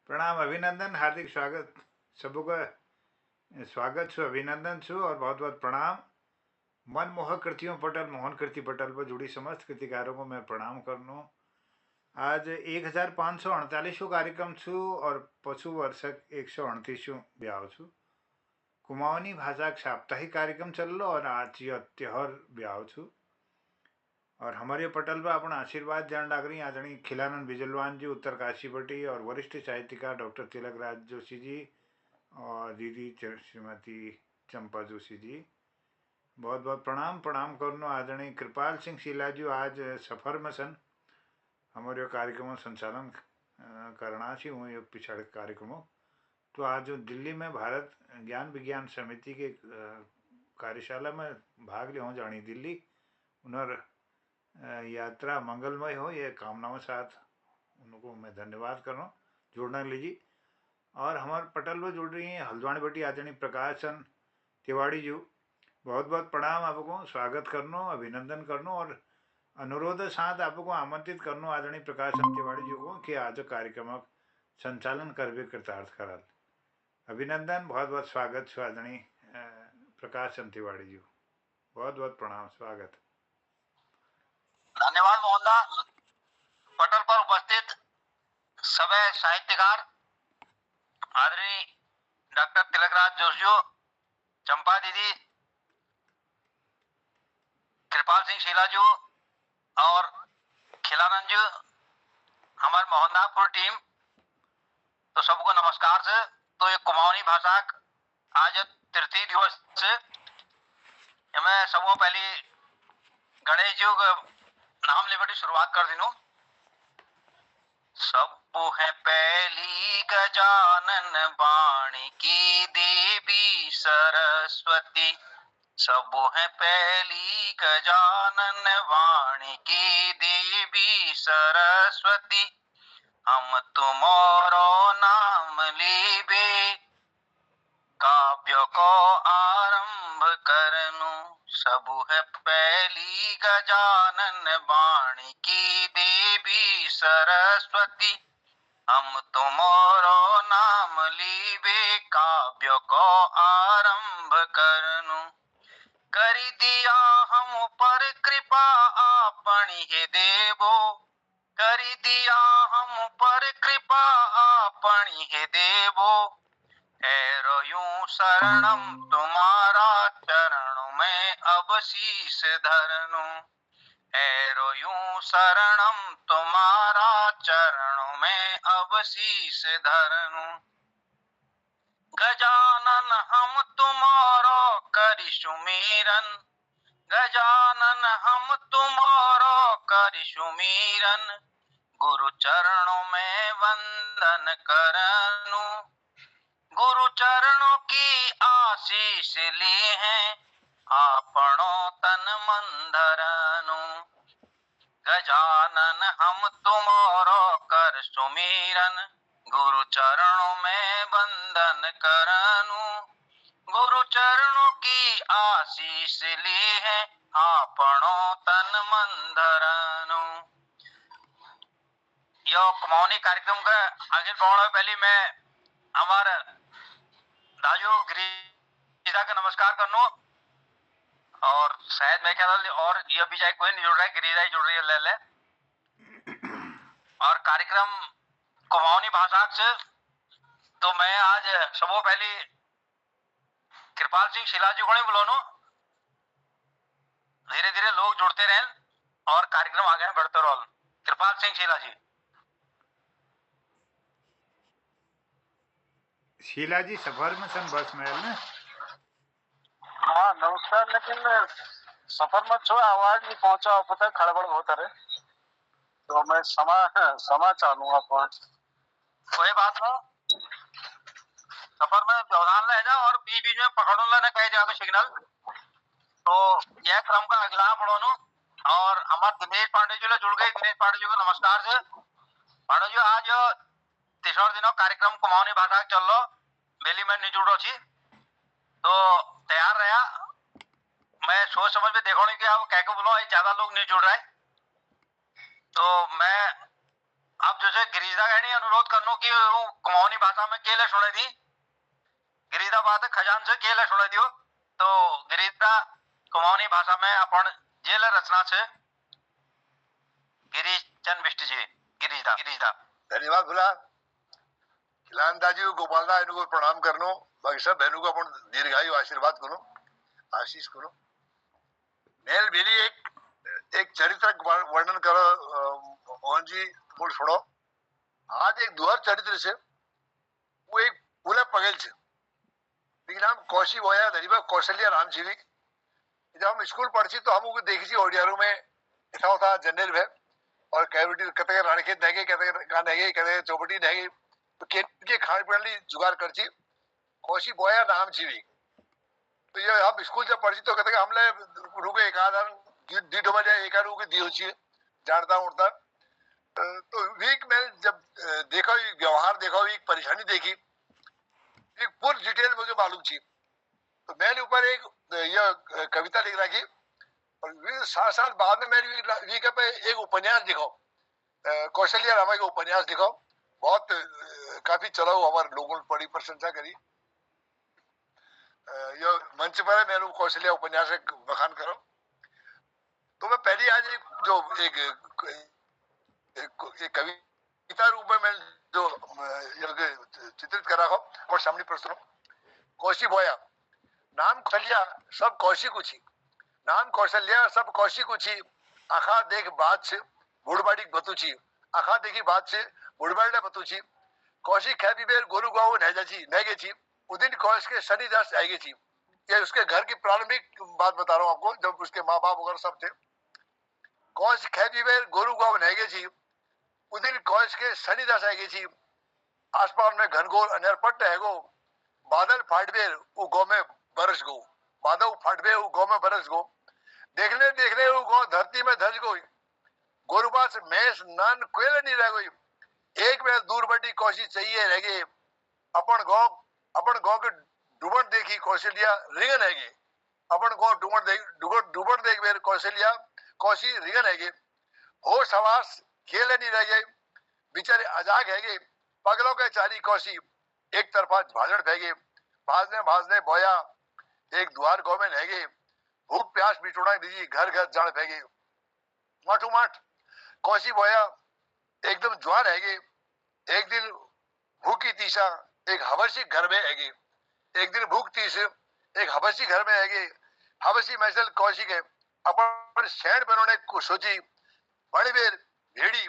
प्रणाम, अभिनंदन, हार्दिक स्वागत सबको। स्वागत छू, अभिनंदन छू और बहुत बहुत प्रणाम। मनमोहक कृतियों पटल, मोहन कृति पटल पर जुड़ी समस्त कृतिकारों को मैं प्रणाम करनू। आज 1548 कार्यक्रम छू और पशु वर्षक 138 ब्याह छू। कुमाऊनी भाषा साप्ताहिक कार्यक्रम चल लो और आज यह त्योहार ब्याह छू। और हमारे पटल पर अपना आशीर्वाद जान डाक रही आदरणीय खिलानंद बिजलवान जी उत्तरकाशी बटी और वरिष्ठ साहित्यकार डॉक्टर तिलक राज जोशी जी और दीदी श्रीमती चंपा जोशी जी, बहुत बहुत प्रणाम प्रणाम करनो। आदरणीय कृपाल सिंह शीला जी आज सफर में सन, हमारे कार्यक्रम संचालन करना छी हूँ ये पिछड़ कार्यक्रमों। तो आज दिल्ली में भारत ज्ञान विज्ञान समिति के कार्यशाला में भाग ले जानी दिल्ली उन्हें यात्रा मंगलमय हो, ये कामनाओं साथ उनको मैं धन्यवाद कर रहा हूँ जुड़ने लीजिए। और हमारे पटल में जुड़ रही हैं हल्द्वानी बटी आदरणीय प्रकाशन तिवाड़ी जी, बहुत बहुत प्रणाम आपको, स्वागत करनो, अभिनंदन करनो और अनुरोध साथ आपको आमंत्रित करनो आदरणीय प्रकाशन तिवाड़ी जी को कि आज कार्यक्रम संचालन करवे कृतार्थ कराल। अभिनंदन, बहुत बहुत स्वागत छो आदरणीय प्रकाशन तिवाड़ी जी, बहुत बहुत प्रणाम, स्वागत। धन्यवाद मोहनदा। पटल पर उपस्थित सभी साहित्यकार आदरणीय डॉक्टर तिलकराज जोशी, चंपा दीदी, कृपाल सिंह शीला जी और खिलानंद जी, हमारे मोहनदापुर टीम, तो सबको नमस्कार से। तो ये कुमाऊनी भाषा आज तृतीय दिवस से मैं सबको पहले गणेश जी का नाम लेकर शुरुआत कर दिनू। सब है पहली गजानन वाणी की देवी सरस्वती, सब है पहली गजानन वाणी की देवी सरस्वती, हम तुम्हारो नाम लीबे काव्य को आरंभ करनु, सब है पहली गजानन वाणी की देवी सरस्वती, हम तुम्हारो नाम लीबे काव्य को आरंभ करनु, करी दिया हम पर कृपा आपनी हे देवो, करी दिया हम पर कृपा आपनी हे देवो, ठहरो यूं शरणम तुम्हारा चरणों में अब शीश धरनु, ठहरो यूं शरणम तुम्हारा चरणों में अब शीश धरनु, गजानन हम तुम्हारो करि सुमीरन, गजानन हम तुम्हारो करि सुमीरन, गुरु चरणों में वंदन करनु, गुरु चरणों की आशीष ली है आपनो तन मन धरनु, गजानन हम तुम्हारो कर सुमीरन, गुरु चरणों में वंदन करनु, गुरु चरणों की आशीष ली है आपनो तन मन धरनु। यो कुमाऊनी कार्यक्रम का आगे बढ़ने पहले मैं हमारे राजू गिरीजा का नमस्कार करनो, और शायद मैं ख्याल और ये भी जाए कोई नहीं जुड़ रहा है, गिरीजा ही जुड़ रही है ले ले। और कार्यक्रम कुमाऊनी भाषा से तो मैं आज सबो पहले कृपाल सिंह शीला जी को नहीं बुलानो, धीरे धीरे लोग जुड़ते रहे और कार्यक्रम आगे बढ़ते रहो। कृपाल सिंह शीला जी। शीला जी सफर में सन, बस में ना। हाँ नमस्कार, लेकिन सफर में छो आवाज नहीं पहुंचा, पता खड़बड़ बहुत है, तो मैं समा चाहूंगा पांच। कोई बात ना, सफर में व्यवधान ले जाओ और बीच बीच में पकड़ो लेना कहीं जगह सिग्नल। तो यह क्रम का अगला बढ़ो और हमारे दिनेश पांडे जी जुड़ गए। दिनेश पांडे जी को नमस्कार से। पांडे जी आज तीसरा दिनों कार्यक्रम कुमाऊनी भाषा चल लो बेली में नहीं जुड़ो छी, तो तैयार रहा। मैं सोच समझ में देखो नहीं कि आप कह के बोलो ज्यादा लोग नहीं जुड़ रहे, तो मैं अब जो है गिरिजा कहनी अनुरोध करनो कि वो कुमाऊनी भाषा में केले सुने दी गिरिजा बात खजान से केले सुने दियो तो गिरिजा कुमाऊनी भाषा में अपन जेल रचना છે गिरीश चंद बिष्ट जी गिरिजा गिरिजा धन्यवाद भुला किलानदाजी को गोपालदा इनको प्रणाम करनो बाकी सब बहनों को अपन दीर्घायु आशीर्वाद करो आशीष करो मेल बेली एक चरित्र वर्णन करो मोहन जी तुम छोड़ो आज एक दुहर चरित्र से वो एक पूरा पगल से नाम कौशी बोया धरीबा कौशल्या राम जीवी जब हम स्कूल पढ़ी तो हम देखी ओडियारू में ऐसा होता जनरल है और कैविटी कते राणखेत नहीं गई कते का नहीं गई कते चौपटी नहीं गई तो के खान पीने जुगाड़ करची कौशी बोया राम जीवी तो ये हम स्कूल जब पढ़ी तो कहते हमले रुके एक आधार दी डोबा जाए एक आरू की दी होची जानता उड़ता तो वीक में जब देखा व्यवहार देखा एक परेशानी देखी एक पूरी डिटेल मुझे मालूम थी तो मैंने ऊपर एक यह कविता लिख रखी और 7 साल बाद में मैंने वीक पे एक उपन्यास लिखा कौशल्या रामा का उपन्यास लिखा बहुत काफी चला हुआ हमारे लोगों ने बड़ी प्रशंसा करी यह मंच पर है मैंने कौशल्या उपन्यास बखान करो तो मैं पहली आज एक कविता रूप में मैं जो चित्रित कर रहा हूँ और सामने प्रस्तुत कौशी बोया नाम कौशल्या सब कौशी कुछी नाम कौशल्या सब कौशी कुछी आखा देख बात से बुढ़बाड़ी बतुची आखा देखी बात से बुढ़बाड़ी बतुची कौशी खैबी बेर गोलू गाँव नहीं गई उदिन कौश के शनिदास आएगी थी ये उसके घर की प्रारंभिक बात बता रहा हूँ आपको जब उसके माँ बाप वगैरह सब थे कौश खैबी बेर गोलू गाँव नहीं गई थी उदिन कौश के शनिदास आएगी थी आसपास में घनघोर अनरपट है गो बादल फाटबेर वो गाँव में बरस गो बादल फाटबे वो गाँव में बरस गो देखने देखने वो गाँव धरती में धस गई गोरुबास मैस नान कोयल नहीं रह गई एक बेर दूर बड़ी कौशी चाहिए रह गए अपन गाँव के डूबन देखी कौशल्या रिंगन है गे अपन गाँव डूबन देख बेर कौशल्या कौशी रिंगन है गे होश हवास खेले नहीं रह गए बेचारे अजाग है गे पगलों के चारी कौशी एक तरफा भाजड़ फेंगे भाजने भाजने बोया एक द्वार गाँव में रह गए भूख प्यास बिटोड़ा दीजिए घर घर जड़ फेंगे माठू माठ कौशी बोया एकदम जवान है गे एक दिन भूखी तीसा एक हबशी घर में है एक दिन भूख तीस एक हबशी घर में है हबशी मैसल कौशी के अपन शहर बनोने को सोची बड़ी बेर भेड़ी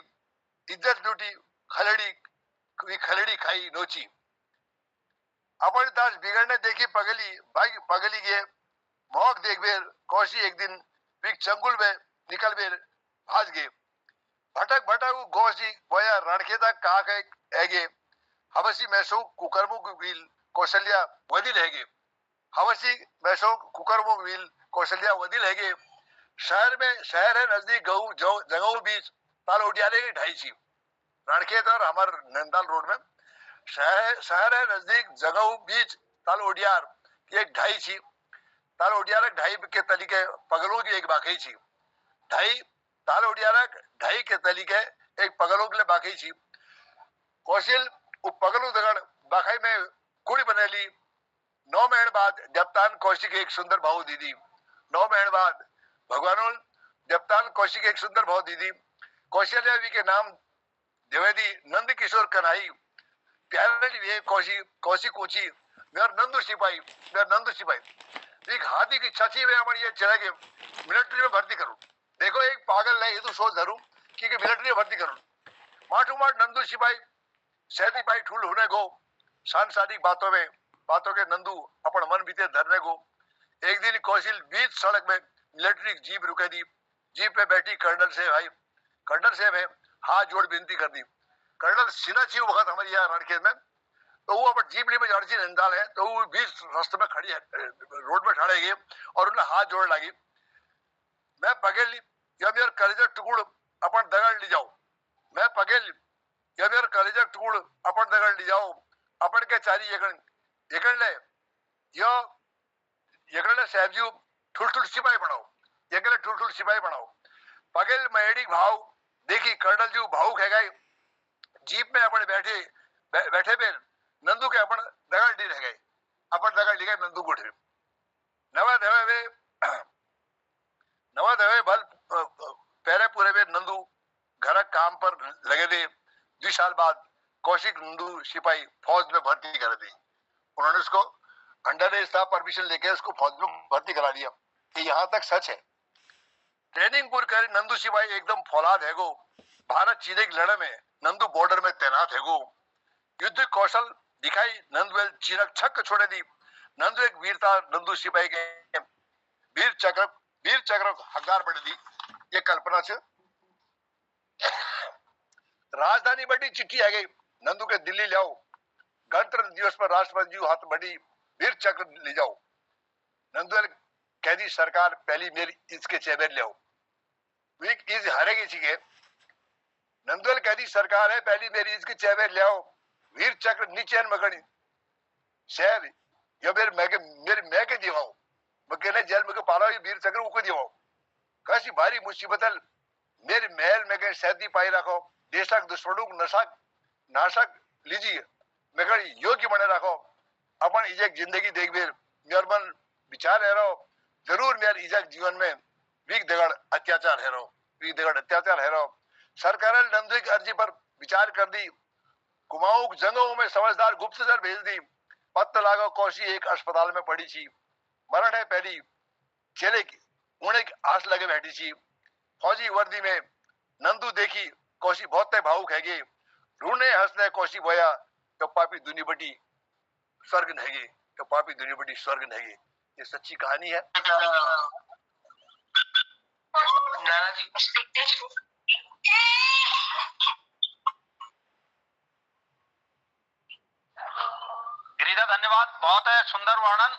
इज्जत लूटी खलड़ी खाई नोची अपन दास बिगड़ने देखी पगली के मौक देख बेर कौशी एक दिन बिग चंगुल में निकल बेर भाज गए भटक कौशी बोया रणखेता कहा है हवसी मैसो कुकर्मो की व्हील कौशल्या वदिल है हवसी मैसो कुकर्मो व्हील कौशल्या वदिल है शहर है नजदीक जगह बीच ताल उडियाले की ढाई छी रणखेत और हमार नंदाल रोड में शहर है नजदीक जगह बीच ताल उडियार एक ढाई छी ताल उडियार ढाई के तरीके पगलों की एक बाकी छी ढाई ताल उडियार ढाई के तरीके एक पगलों के लिए बाकी छी कौशल वो पगलू दगड़ बाखाई में कुड़ी बनेली 9 महीने बाद जबतान कौशिक एक सुंदर भाव दीदी 9 महीने बाद भगवान जबतान कौशिक एक सुंदर भाव दीदी कौशल्या जी के नाम द्विवेदी नंद किशोर कन्हई प्यारे कौशिक ऊंची मेरा नंदू सिपाही एक हाथी की छची में हमारी ये चला के मिलिट्री में भर्ती करूं देखो एक पागल नहीं ये तो सोच धरूं कि मिलिट्री में भर्ती करूं माठू माठ नंदू सिपाही शहरी भाई ठूल होने को सांसारिक बातों के नंदू अपन मन बीते धरने को एक दिन कौशल बीच सड़क में मिलिट्री जीप रुके दी जीप पे बैठी कर्नल साहब है हाथ जोड़ विनती कर दी कर्नल सिन्हा छी वक्त हमारी यहाँ रणखेत में तो वो अपन जीप ली में जड़ची नंदाल है तो वो बीच रास्ते में खड़ी है रोड में खड़े गए और उन्हें हाथ जोड़ लगी मैं पगेल जब यार कलेजा टुकड़ अपन दगड़ ले जाओ मैं पगेल जब यार कलेजा टुकड़ अपन दगड़ ले जाओ अपन के चारी एकड़ ले यो एकड़ ले साहब जी ठुल सिपाही बनाओ पगेल महेड़ी भाव देखी कर्नल जी भाव है गए जीप में अपने बैठे पे नंदू के अपन दगड़ डी रह गए, अपन दगड़ ली गए नंदू को उठे नवा धवे भल पहरे पूरे में नंदू घर काम पर लगे थे। 2 साल बाद कौशिक नंदू सिपाही फौज में भर्ती कर दी। उन्होंने उसको अंडर एज था, परमिशन लेके उसको फौज में भर्ती करा दिया। ये यहाँ तक सच है। ट्रेनिंग पूरी कर नंदू सिपाही एकदम फौलाद है गो। भारत चीन की लड़ाई में नंदू बॉर्डर में तैनात है गो। युद्ध कौशल दिखाई नंदू चीनक छक छोड़े दी। नंदू एक वीरता नंदू सिपाही के वीर चक्र हकदार बढ़ दी। ये कल्पना से राजधानी बड़ी चिट्ठी आ गई नंदू के दिल्ली ले आओ। गणतंत्र दिवस पर राष्ट्रपति जी हाथ बड़ी वीर चक्र ले जाओ। नंदू कह दी सरकार पहली मेरी इसके चेबर ले आओ। Week is हारेगी चीके। नंदुल कह दी सरकार है पहली मेरी इसके चेबर ले आओ। वीर चक्र नीचे मगनी शहर या मेरी मैं के दिवाऊं मकने जेल में के पाला ये वीर चक्र उको दिवाऊं। कैसी भारी मुसीबत मेरे महल में के सैदी पाई रखो। देशक दुश्मनों नाशक लीजिए मगर योग्य बने रखो। अपन इजक जिंदगी देख बेर निर्मल विचार है रहो। जरूर मेरे इजक जीवन में वीक दगड़ अत्याचार है रहो। सरकार ने नंदू की अर्जी पर विचार कर दी। कुमाऊं जंगों में समझदार गुप्तचर भेज दी। पत्ता लागो कौशी एक अस्पताल में पड़ी थी। मरण है पहली चेले की उन्हें आस लगे बैठी थी। फौजी वर्दी में नंदू देखी कौशी बहुत भावुक है गे। रूने हंसने कौशी बोया तो पापी दुनी बटी स्वर्ग नहीं तो पापी दुनी बटी स्वर्ग नहीं। ये सच्ची कहानी है। गिरिजा धन्यवाद, बहुत है सुंदर वर्णन।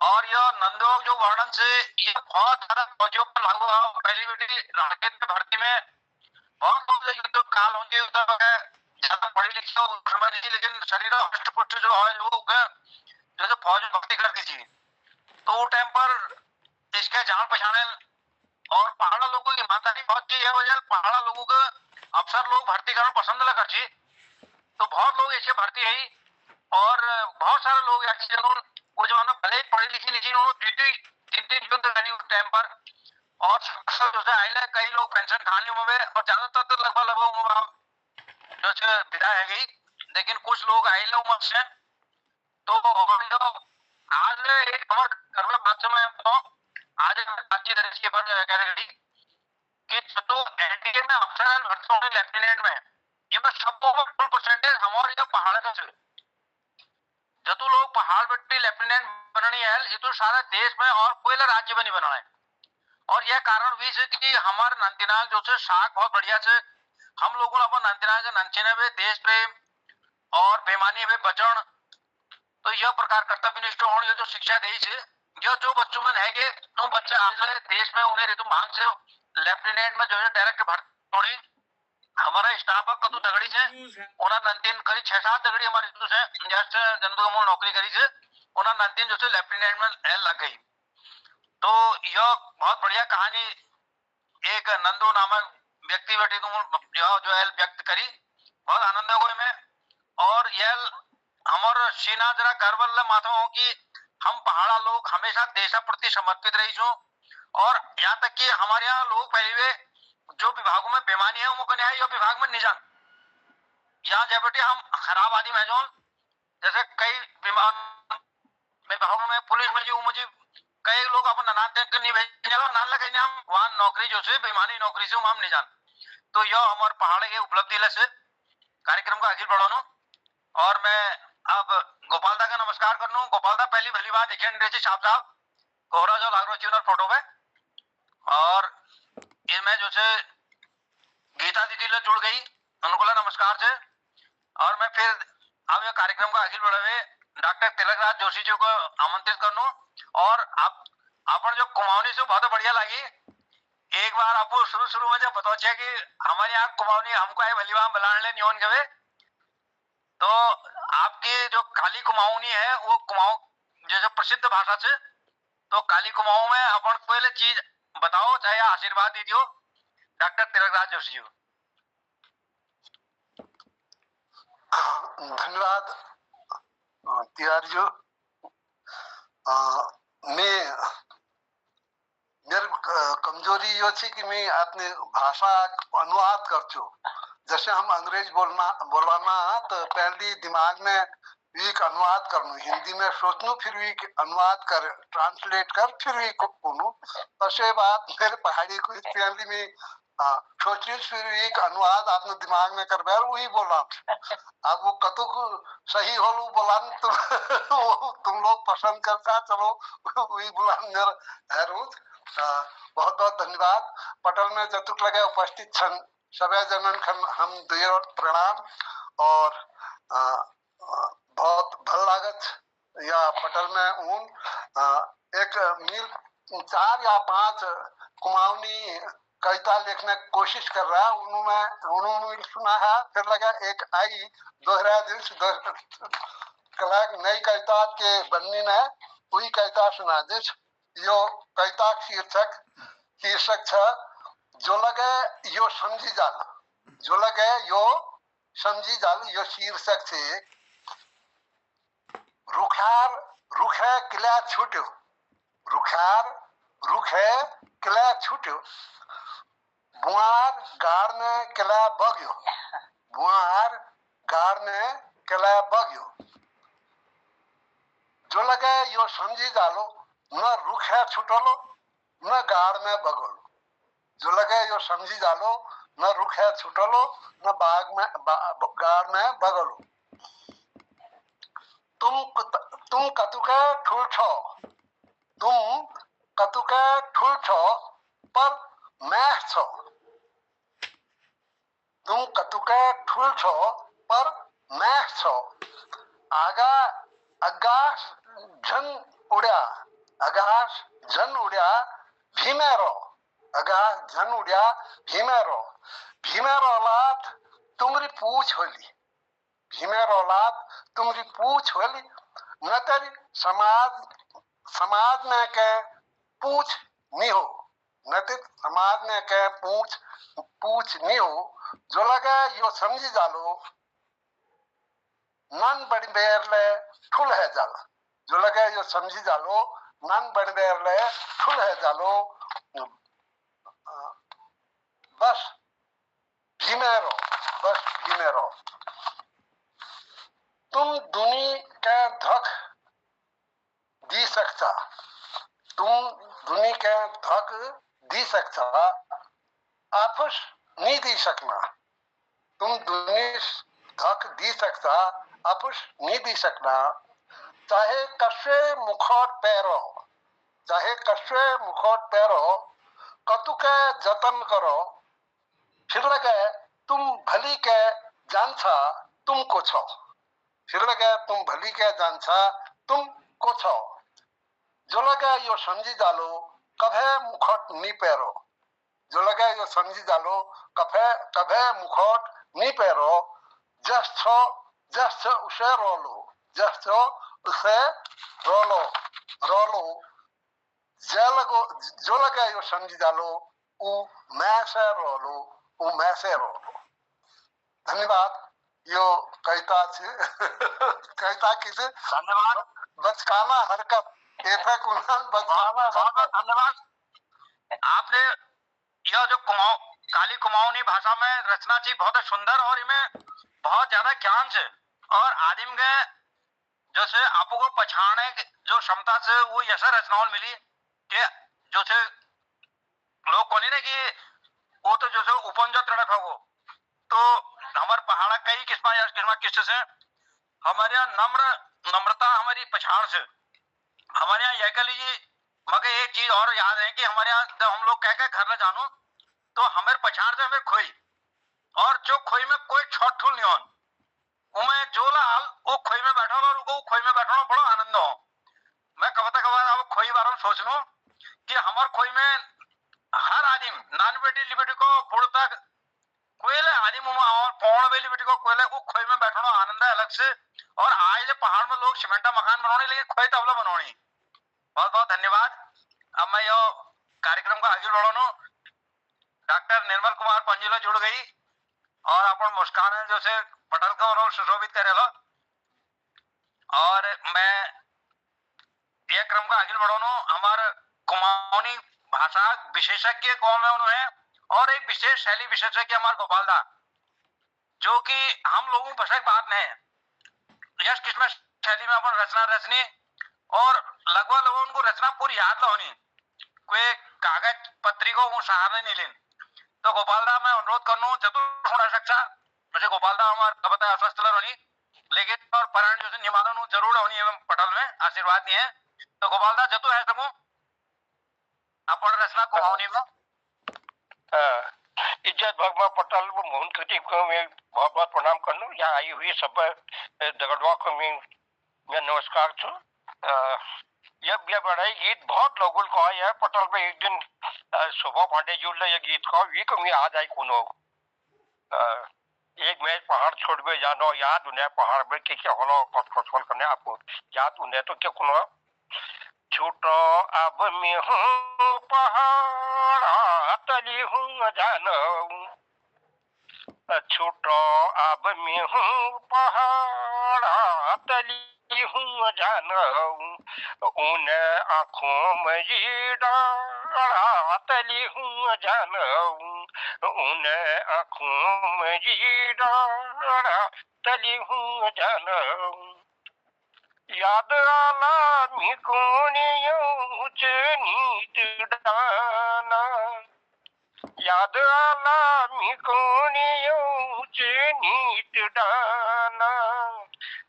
और यह नंदोग जो वर्णन से ये बहुत सारा फौजियों पर लागू है। पहली बेटी राकेट में भर्ती में बहुत युद्ध काल होंगे युद्ध ज्यादा पढ़ी लिखी हो लेकिन शरीर हष्ट पुष्ट जो है लोग जैसे फौज में भर्ती कर दी थी तो वो टाइम पर इसके जान पहचाने और पहाड़ा लोगों की ईमानदारी बहुत की है वजह पहाड़ा लोगों को अफसर लोग भर्ती करना पसंद लगा जी। तो बहुत लोग ऐसे भर्ती है और बहुत सारे लोग ऐसे जिन्होंने वो जमाना भले ही पढ़ी लिखी नहीं थी उन्होंने 3 युद्ध लड़ी उस टाइम पर। और कई लोग पेंशन खाने में और ज्यादातर तो लगभग जो विदा है गई लेकिन कुछ लोग आइले उम्र से तो आज एक हमारे घर में बात में आज बातचीत रही पर कि तो एनडीए में अफसर भर्ती होने लेफ्टिनेंट में ये मैं सबको फुल परसेंटेज हमारे जो पहाड़ का जतु लोग पहाड़ बेटी लेफ्टिनेंट बननी है ये तो सारा देश में और कोई राज्य में नहीं बना है। और यह कारण भी है कि हमारे नंतीनाग जो शाख बहुत बढ़िया से हम लोगों अपन नंतीनाग के नंचने में देश प्रेम और बेमानी में बचन तो यह प्रकार कर्तव्य निष्ठ होने ये जो शिक्षा दी है जो जो बच्चों में है तो बच्चे आज देश में उन्हें ऋतु मांग से लेफ्टिनेंट में जो है डायरेक्ट भर्ती होनी। हमारा स्टाफ कदू दगड़ी से उन्हें नंतीन करीब 6-7 दगड़ी हमारे ऋतु से जैसे जनता मूल नौकरी करी से उन्हें नंतीन जो से लेफ्टिनेंट में लग गई। तो यह बहुत बढ़िया कहानी एक नंदू नामक व्यक्ति बेटी जो है व्यक्त करी बहुत आनंद हो में। और यह हमारे सीना जरा गर्व माथा हो कि हम पहाड़ा लोग हमेशा देश प्रति समर्पित रही छो। और यहाँ तक कि हमारे यहाँ लोग पहले जो विभागों में बेमानी है उनको नहीं विभाग में निजान यहाँ जब बेटे हम खराब आदमी है जो जैसे कई विभागों में पुलिस में जो मुझे कई लोग अपन नहीं भेजने हम वहां नौकरी जो से बेईमानी नौकरी से हम नहीं जान। तो यह हमारे पहाड़ के उपलब्धि से कार्यक्रम का आगे बढ़ानो। और मैं अब गोपाल दा का नमस्कार करना। गोपाल दा पहली भली बात देखे साहब कोहरा जो लाग रहा फोटो पे और इसमें जो से गीता दीदी ले जुड़ गई उनको नमस्कार से। और मैं फिर अब यह कार्यक्रम का आगे बढ़ावे डॉक्टर तिलकराज जोशी जी को आमंत्रित करना। और आप अपन जो कुमाऊनी से बहुत बढ़िया लगी एक बार आपको शुरू में जब बताओ कि हमारे यहाँ कुमाऊनी हमको आए भली बात बुलाने नियोन गए तो आपकी जो काली कुमाऊनी है वो कुमाऊं जैसे प्रसिद्ध भाषा से तो काली कुमाऊं में अपन कोई चीज बताओ चाहे आशीर्वाद दीजियो डॉक्टर तिलकराज जोशी जी। धन्यवाद तिवारी जी। मैं मेरी कमजोरी यो छी कि मैं अपने भाषा अनुवाद कर छू। जैसे हम अंग्रेज बोलना तो पहले दिमाग में एक अनुवाद करनू, हिंदी में सोचनू, फिर भी अनुवाद कर, ट्रांसलेट कर, फिर भी बोलूं। तसे बात मेरे पहाड़ी को पहले में सोचनी, फिर एक अनुवाद आपने दिमाग में कर बैर वही बोला। अब वो कतु को सही हो बोला तुम लोग पसंद करता, चलो वही बोला मेरा है रोज। बहुत बहुत धन्यवाद। पटल में जतुक लगे उपस्थित छन सभी जनन हम दियो प्रणाम। और बहुत भल लागत या पटल में ऊन एक मील 4 या 5 कुमाऊनी कविता लिखने की कोशिश कर रहा। उन्होंने सुना है, फिर लगा एक आई दोहरा दिल कलाक नई कविता के बननी ने वही कविता सुना दे। यो कविता शीर्षक छ जो लगे यो समझी जाल, जो लगे यो समझी जाल। यो शीर्षक से रुखार रुखे किला छूट्यो, रुखार रुखे किला छूट्यो, बुआर गाड़ में किला बग्यो, बुआर गाड़ में किला बग्यो। जो लगे यो समझी जालो, न रुखे छुटलो न गाड़ में बगलो। जो लगे यो समझी जालो, न रुखे छुटलो न गाड़ में बगलो। तुम कतुके ठुल छो, तुम कतुके ठुल छो पर मैं छो, तुम कतुके ठुल छो पर मैं छो। आगा आकाश झन उड़्या, आकाश झन उड़्या भीमेरो, आकाश झन उड़्या भीमेरो। भीमेरो लात तुमरी पूछ होली, भीमेरो लात तुमरी पूछ होली। न तेरी समाज में के पूछ नहीं हो, न तेरी समाज में के पूछ नहीं हो। जो लगे यो समझी जालो, नन बड़ी बेरले ठुल है जाला। जो लगे यो समझी जालो, नन बड़ी बेरले ठुल है जालो। बस भीमेरो, बस भीमेरो। तुम दुनी के धक दी सकता, तुम दुनी के धक दी सकता, आपस नहीं दी सकना। तुम दुनी धक दी सकता, आपस नहीं दी सकना। चाहे कसे मुखौट पैरो, चाहे कसे मुखौट पैरो, कतु के जतन करो। फिर लगे तुम भली के जानछा तुम को छो, फिर लगे तुम भली के जानछा तुम को छो। जो लगे यो समझी जालो, कभे मुखौट नहीं पैरो। जो लगे यो समझी जालो, कभे मुखौट नहीं पैरो। जस छो उसे रोलो, जस छो उसे रोलो, रोलो। जो लगे यो समझी जालो, उ मैं से रोलो, उ मैं से रोलो। धन्यवाद। यो कविता छे कविता किसे धन्यवाद। बचकाना हरकत एफे कुनाल बचकाना हरकत। धन्यवाद। आपने यह जो काली कुमाऊनी भाषा में रचना थी बहुत सुंदर, और इनमें बहुत ज्यादा ज्ञान से और आदिम के जो से आपको को पछाड़ने जो क्षमता से वो ऐसा रचनाओं मिली कि जो से लोग कोनी ने कि वो तो जो से उपंजा तड़क हो। तो हमारे पहाड़ा कई किस्म से हमारे यहाँ नम्रता हमारी पछाड़ से हमारे यहाँ यह कह लीजिए। मगर एक चीज और याद है कि हमारे यहाँ जब हम लोग कह घर में जानो तो हमारे पछाड़ से हमें खोई, और जो खोई में कोई छोट ठुल नहीं हो, उमें जो लाल वो खोई में बैठो और वो खोई में बैठो बड़ा आनंद हो। मैं कबता कबार अब खोई बार सोचनो कि हमारे खोई में हर आदमी नान बेटी लिबेटी को बुढ़ तक कोयले आदमी और पौन बेली बेटी को कोयले वो खोई में बैठना आनंद है अलग से। और आज पहाड़ में लोग सीमेंटा मकान बनाने, लेकिन खोई तबला बनानी। बहुत बहुत धन्यवाद। अब मैं यो कार्यक्रम को आगे बढ़ानो। डॉक्टर निर्मल कुमार पंजुला जुड़ गई। और अपन मुस्कान है जो से पटल को उन्होंने सुशोभित करेलो। और मैं यह क्रम का आगे बढ़ोनो हमारे कुमाऊनी भाषा विशेषज्ञ कौन है उन्होंने, और एक विशेष शैली विशेषज्ञ हमारे गोपाल दा, जो कि हम लोगों की भाषा की बात नहीं है। यश किस्म शैली में अपन रचना रचनी और लगभग लोगों को रचना पूरी याद न होनी, कोई कागज पत्री को वो सहारा नहीं लेन। तो गोपाल दा मैं अनुरोध करनो जरूर होना सकता मुझे गोपाल दा हमारे बताया अस्वस्थ होनी, लेकिन और परायण जो निमानो जरूर होनी है पटल में आशीर्वाद नहीं है। तो गोपाल दा जतु है सकूं अपन रचना कुमाऊनी में इज्जत भगवा पटल वो मोहन कृति को मैं बहुत बहुत प्रणाम करनो। यहाँ आई हुई सब दगड़वा को मैं नमस्कार छू। यह बड़ाई गीत बहुत लोगों को है पटल पे एक दिन शोभा पांडे जुड़ ये गीत का वी को मैं आज आई कोनो एक मैच पहाड़ छोड़ पे जानो याद उन्हें पहाड़ पे क्या होलो खोल करने आपको याद उन्हें तो क्या कोनो छूटो अब मैं हूँ पहाड़ तली हूँ जानो, छूटो अब मैं हूँ पहाड़ तली हूँ जानो, उन आँखों में जीड़ा तली हूँ जानो, उन आँखों में जीड़ा तली हूँ जानो। याद आला मिकुनियों ऊंच नीच डाना, याद आला मिकुनियों ऊंच नीच डाना,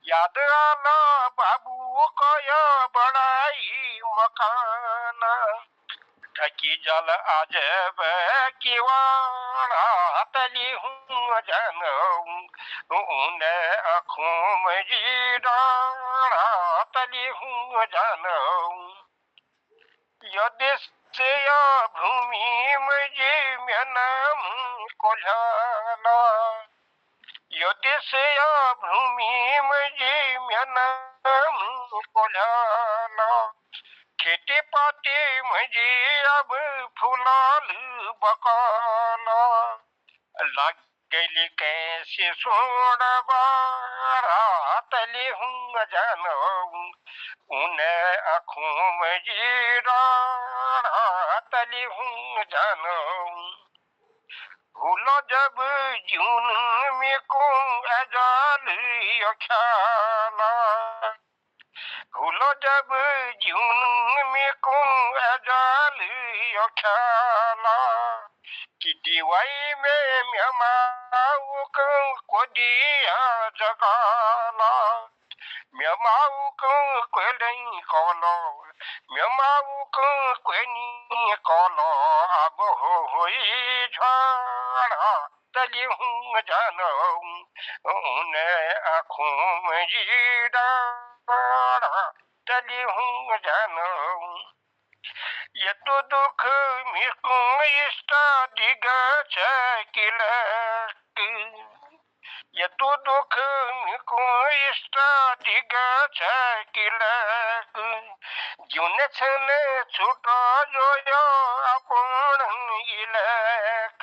याद आला बाबू को या बड़ाई मकाना, ठकी जल आज किवाड़ा तली हूँ जानू, उन्हें आँखों में जीड़ा तली हूँ जानू। यदि से या भूमि मुझे मैं नाम कोल्हाना, यदि से या भूमि मुझे मैं नाम कोल्हाना, खेती पाती मुझे अब फुलाल बकाना, लग गई कैसे सोड़वा तली हूँ जानू, उन्हें आँखों में जीरा तली हूँ जानू। भूलो जब जून में को अजाल ख्याला, भूलो जब जून में को अजाल ख्याला, कि दीवाई में म्यामाऊ को दिया जगाला, म्यामाऊ को कोई कॉलो, म्यामाऊ को कोई कॉलो, अब होई झाड़ा तली हूँ जानू, उन्हें आँखों में जीड़ा तली हूँ जानू। ये तो दुख मिको इष्ट दिगा चकिलक, ये तो दुख मिको इष्ट दिगा चकिलक, जुने छने छूटा जो यो अपन इलक,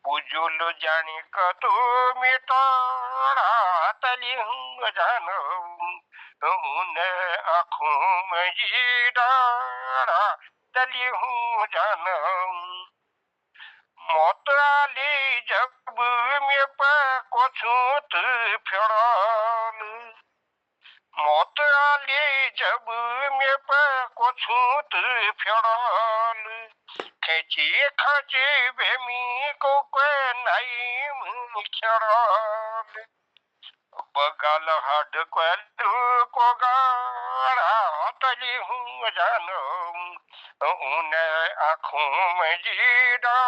पुजुल जानी कतु मिटाड़ा तली हूँ जानू, उन्हें आँखों में जीड़ा तली हूँ जानू। मौत आली जब में को छूत फिरल, मौत आली जब में को छूत फिरल, खेची खची बेमी को नहीं खेड़ल, बगल हड को गाड़ा तली हूँ जानू, उन्हें आँखों में जीड़ा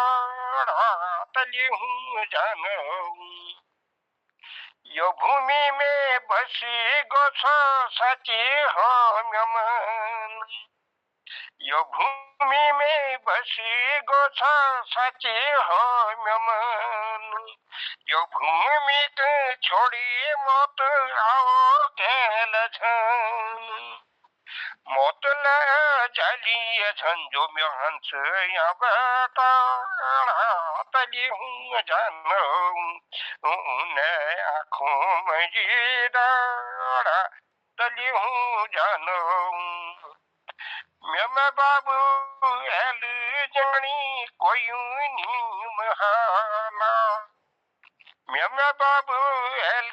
तली हूँ जानू। यो भूमि में बसी गोछो सची हो मन, यो भूमि में बसी गोछो सची हो मन, यो भूमि के छोड़ी मत आओ केल झन, मौत ल जली झंझो में हंस या बेटा तली हूँ जानो उन आँखों में जीरा तली हूँ जानो मैं बाबू एल जंगनी कोई नीम हाला मैं बाबू एल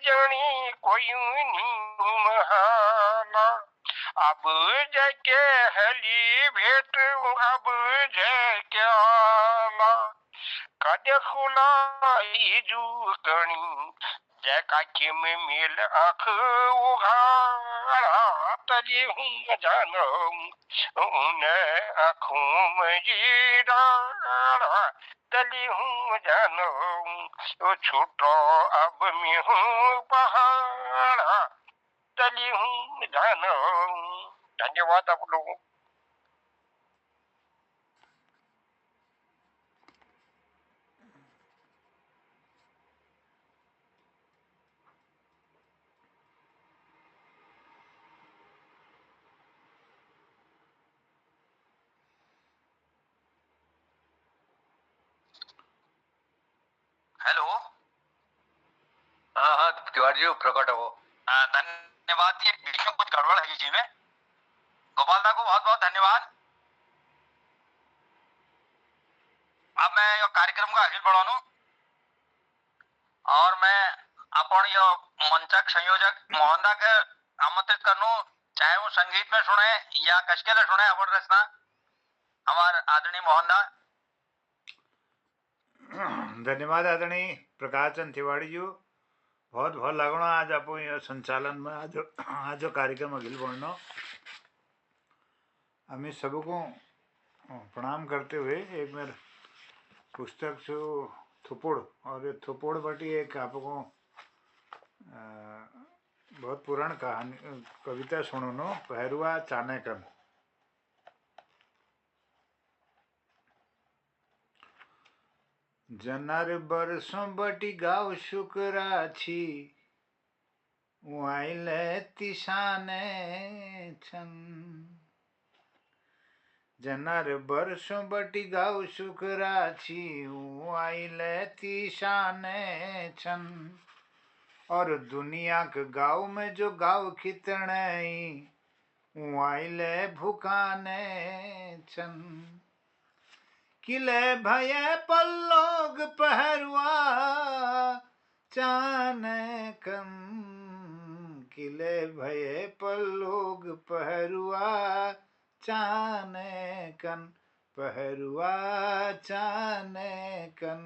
जंगनी कोई नीम हाला अब जाके हली भेट अब जाके आला कद खुलाई जू कणी जैका कि में मिल आँख उघाड़ा तली हूँ जानो उन आँखों में जीरा तली हूँ जानो छूटो अब मैं हूँ पहाड़ा तली हूँ जानो। धन्यवाद आप लोगों। हेलो। हाँ हाँ तिवारी जी प्रकट हो। धन्यवाद। ये वीडियो में कुछ गड़बड़ है जी में। गोपाल दा को बहुत बहुत धन्यवाद। अब मैं यो कार्यक्रम का आगे बढ़ाऊं और मैं अपन यो मंचक संयोजक मोहन दा के आमंत्रित करनू, चाहे वो संगीत में सुने या कशकेले सुने अपन रचना हमार आदरणीय मोहन दा। धन्यवाद आदरणीय प्रकाश चंद तिवारी जी। बहुत भल लगना आज आप संचालन में आज कार्यक्रम अगिल बढ़ना। हमें सबको प्रणाम करते हुए एक मेरे पुस्तक छो थुपुड़ और ये थुपुड़ बटी एक आपको बहुत पुराण कहानी कविता सुनो पहरुआ चानेकन। जनार बरसों बटी गाव शुक्रा छी वाइले तिशाने छन। जनार बरसों बटी गाव शुक्रा छी वाइले तिशाने छन। और दुनिया के गाँव में जो गाँव खितणई वाइले भुकाने छन। किले भये पल्लोग पहरुआ चाने कन। किले भये पल्लोग पहरुआ चाने कन। पहरुआ चाने कन।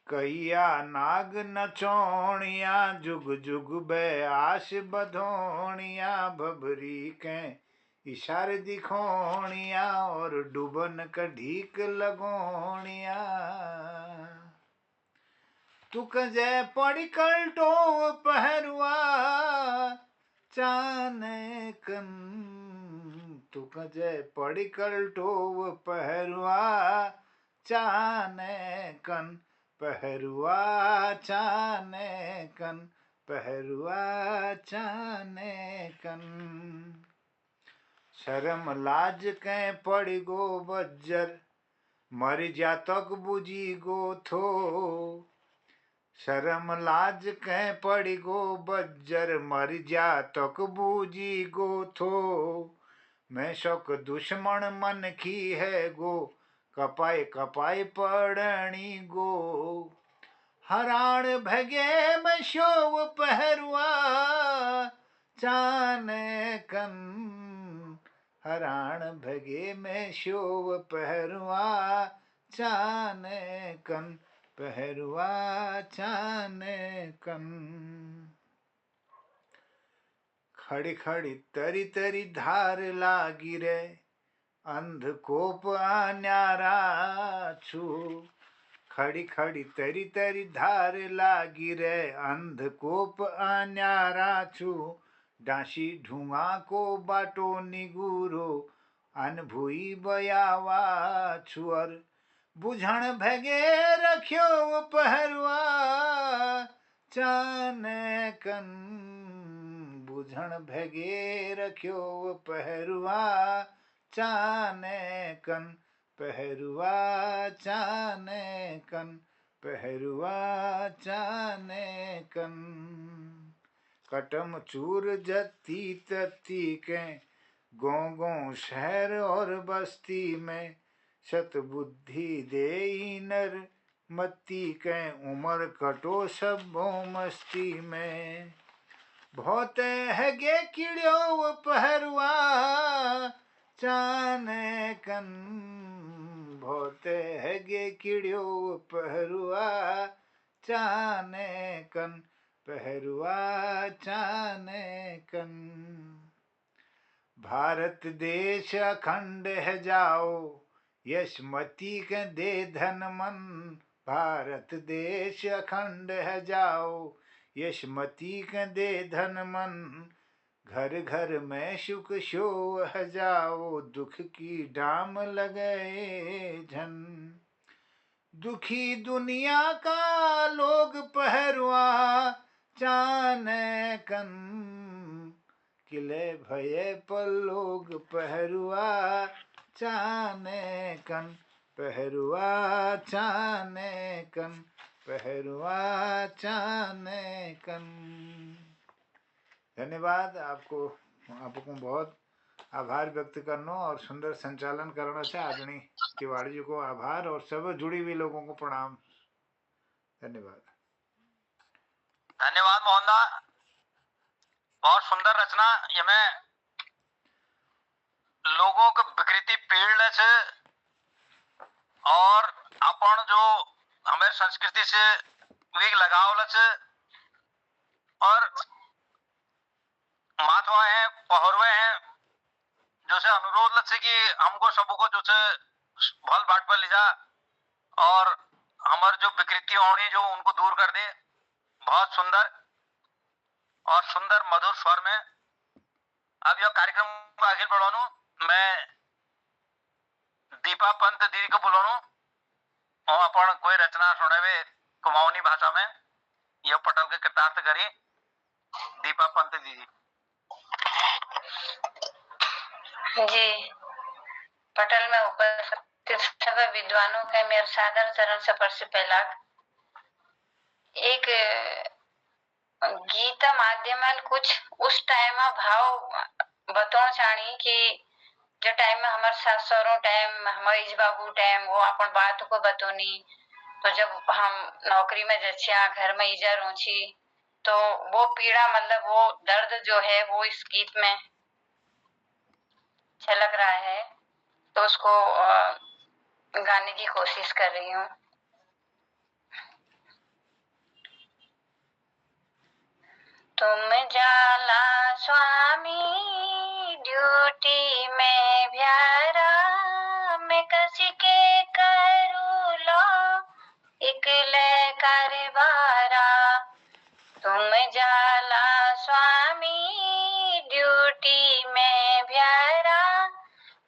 कैया नाग नचोणिया जुग जुग बे आश बधोणिया भबरी के इशारे दिखोणिया और डूबन कढ़ीक लगोणिया। तुक जय पड़ी कल्टो पहरुआ चाने कन। तुक जय पड़ी कल्टो पहरुआ चाने कन। पहरुआ चाने कन। पहरुआ चाने कन। शर्म लाज के पड़ी गो बज्जर मर जा तक बुझी गो थो। शर्म लाज के पड़ी गो बज्जर मर जा तक बूझी गो थो। मैं शौक दुश्मन मन की है गो कपाई कपाई पड़नी गो। हराण भगे में शोव पहरुआ चाने कन। हराण भगे में शोव पहरुआ चाने कन। पहरुआ चाने कन। खड़ी खड़ी तरी तरी धार लागी रे अंधकोप अन्यारा छू। खड़ी खड़ी तरी तरी धार लागी रे अंधकोप अन्यारा छू। डांसी ढूंगा को बाटो निगूरो अनभुई बयावा छुअर। बुझण भगे रख्यो पहरुआ चाने कन। बुझण भगे रख्यो पहरुआ चाने कन। पहरुआ चाने कन, पहरुआ चाने कन। कटम चूर जत्ती तत्ती के गों गों शहर और बस्ती में, सत बुद्धि देई नर मत्ती के उमर कटो सबो मस्ती में। बहुत है गे किड़ो पहरुआ चाने कन, बहुत है गे किड़ो पहरुआ चाने कन, पहरुआ चाने कन। भारत देश अखंड है जाओ, यशमती के दे धन मन। भारत देश अखंड है जाओ, यशमती के दे धन मन। घर घर में सुख शो जाओ, दुख की डाम लगे झन। दुखी दुनिया का लोग पहरुआ चाने कन, किले भये पर लोग पहरुआ चाने कन, पहरुआ चाने कन, पहरुआ चाने कन। धन्यवाद आपको बहुत आभार व्यक्त करना और सुंदर संचालन करना से आदरणीय तिवारी जी को आभार और सब जुड़ी हुई लोगों को प्रणाम। धन्यवाद। धन्यवाद मोहनदा, बहुत सुंदर रचना। ये में लोगों के विकृति पीड़ से और अपन जो हमारे संस्कृति से वीक लगाव से और माथवा है पहरवे हैं जो से अनुरोध से कि हमको सबको जो से भल बाट पर ले जा और हमारे जो विकृति होनी जो उनको दूर कर दे। बहुत सुंदर और सुंदर मधुर स्वर में अब यह कार्यक्रम को आगे बढ़ानू। मैं दीपा पंत दीदी को बुलानू और अपन कोई रचना सुनावे कुमाऊनी भाषा में। यह पटल के कृतार्थ करी दीपा पंत दीदी जी। पटल में उपस्थित सभी विद्वानों के मेरे सादर चरण सपर से पहला एक गीत माध्यम कुछ उस टाइम भाव बताओ चाणी कि जो टाइम में हमारे सासुरों टाइम हमारे इज बाबू टाइम वो अपन बात को बतौनी। तो जब हम नौकरी में जच्चिया घर में इजा रोची तो वो पीड़ा मतलब वो दर्द जो है वो इस गीत में झलक रहा है। तो उसको गाने की कोशिश कर रही हूँ। तुम जाला स्वामी ड्यूटी में भ्यारा, मैं कसी के करू लो इकले करवारा। तुम जाला स्वामी ड्यूटी में भ्यारा,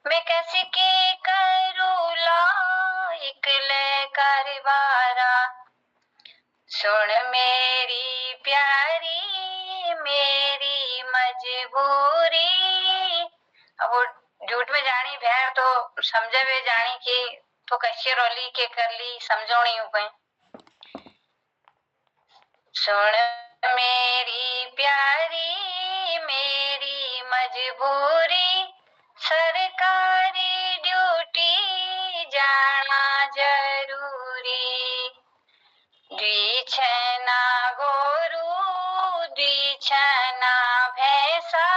मैं कैसे के करू लो इकले करवारा। सुन मेरी प्यारी मेरी मजबूरी। अब वो झूठ में जानी भैर तो समझे वे जानी कि तो कैसे रोली के कर ली समझोनी ऊपर। सुन मेरी प्यारी मेरी मजबूरी, सरकारी ड्यूटी जाना जरूरी। द्विछना गोरू द्विछना भैंसा,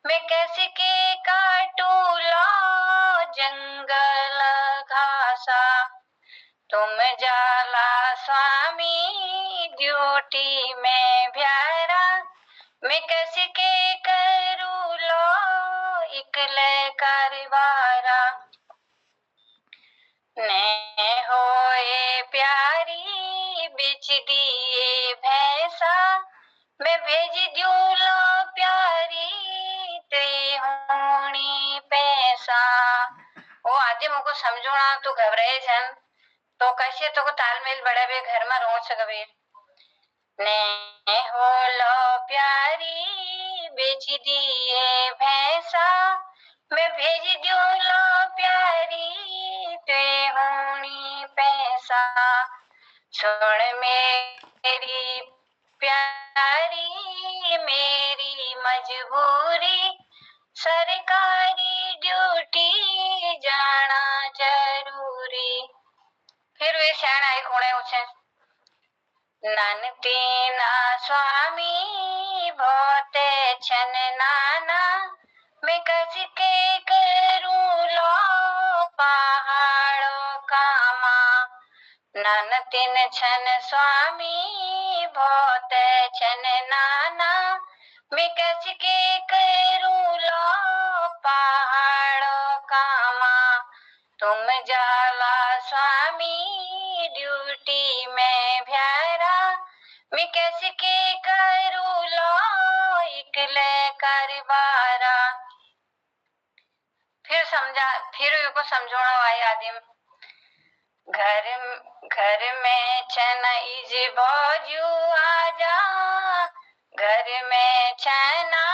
मैं कैसे के काटू लो जंगल घासा। तुम जाला स्वामी ड्यूटी में भ्यारा, मैं कैसे के करू लो इकले करवारा। ने होए प्यारी बेच दिए भैंसा, मैं भेज दूं लो प्यारी ते होनी पैसा। वो आदि मुझको समझोना तो घबराए जन तो कैसे तो तालमेल बड़ा बे घर में रोच सकवे। ने हो लो प्यारी बेच दिए भैंसा, मैं भेज दूं लो प्यारी ते होनी पैसा। सुन मेरी प्यारी मेरी मजबूरी, सरकारी ड्यूटी जाना जरूरी। फिर वे श्याणा एक होने उसे ननती ना स्वामी भोते छन नाना, मैं कस के करूं लो पहाड़ों कामा। ननतिन छन स्वामी भोते छन नाना, मैं कस के करूं लो पहाड़ों कामा। तुम जाला स्वामी ड्यूटी में भ्यारा, मैं कैसे के करूं लो इकले करवारा। फिर को समझाना वाई आदिम घर में छन इज बाजू आजा, घर में छना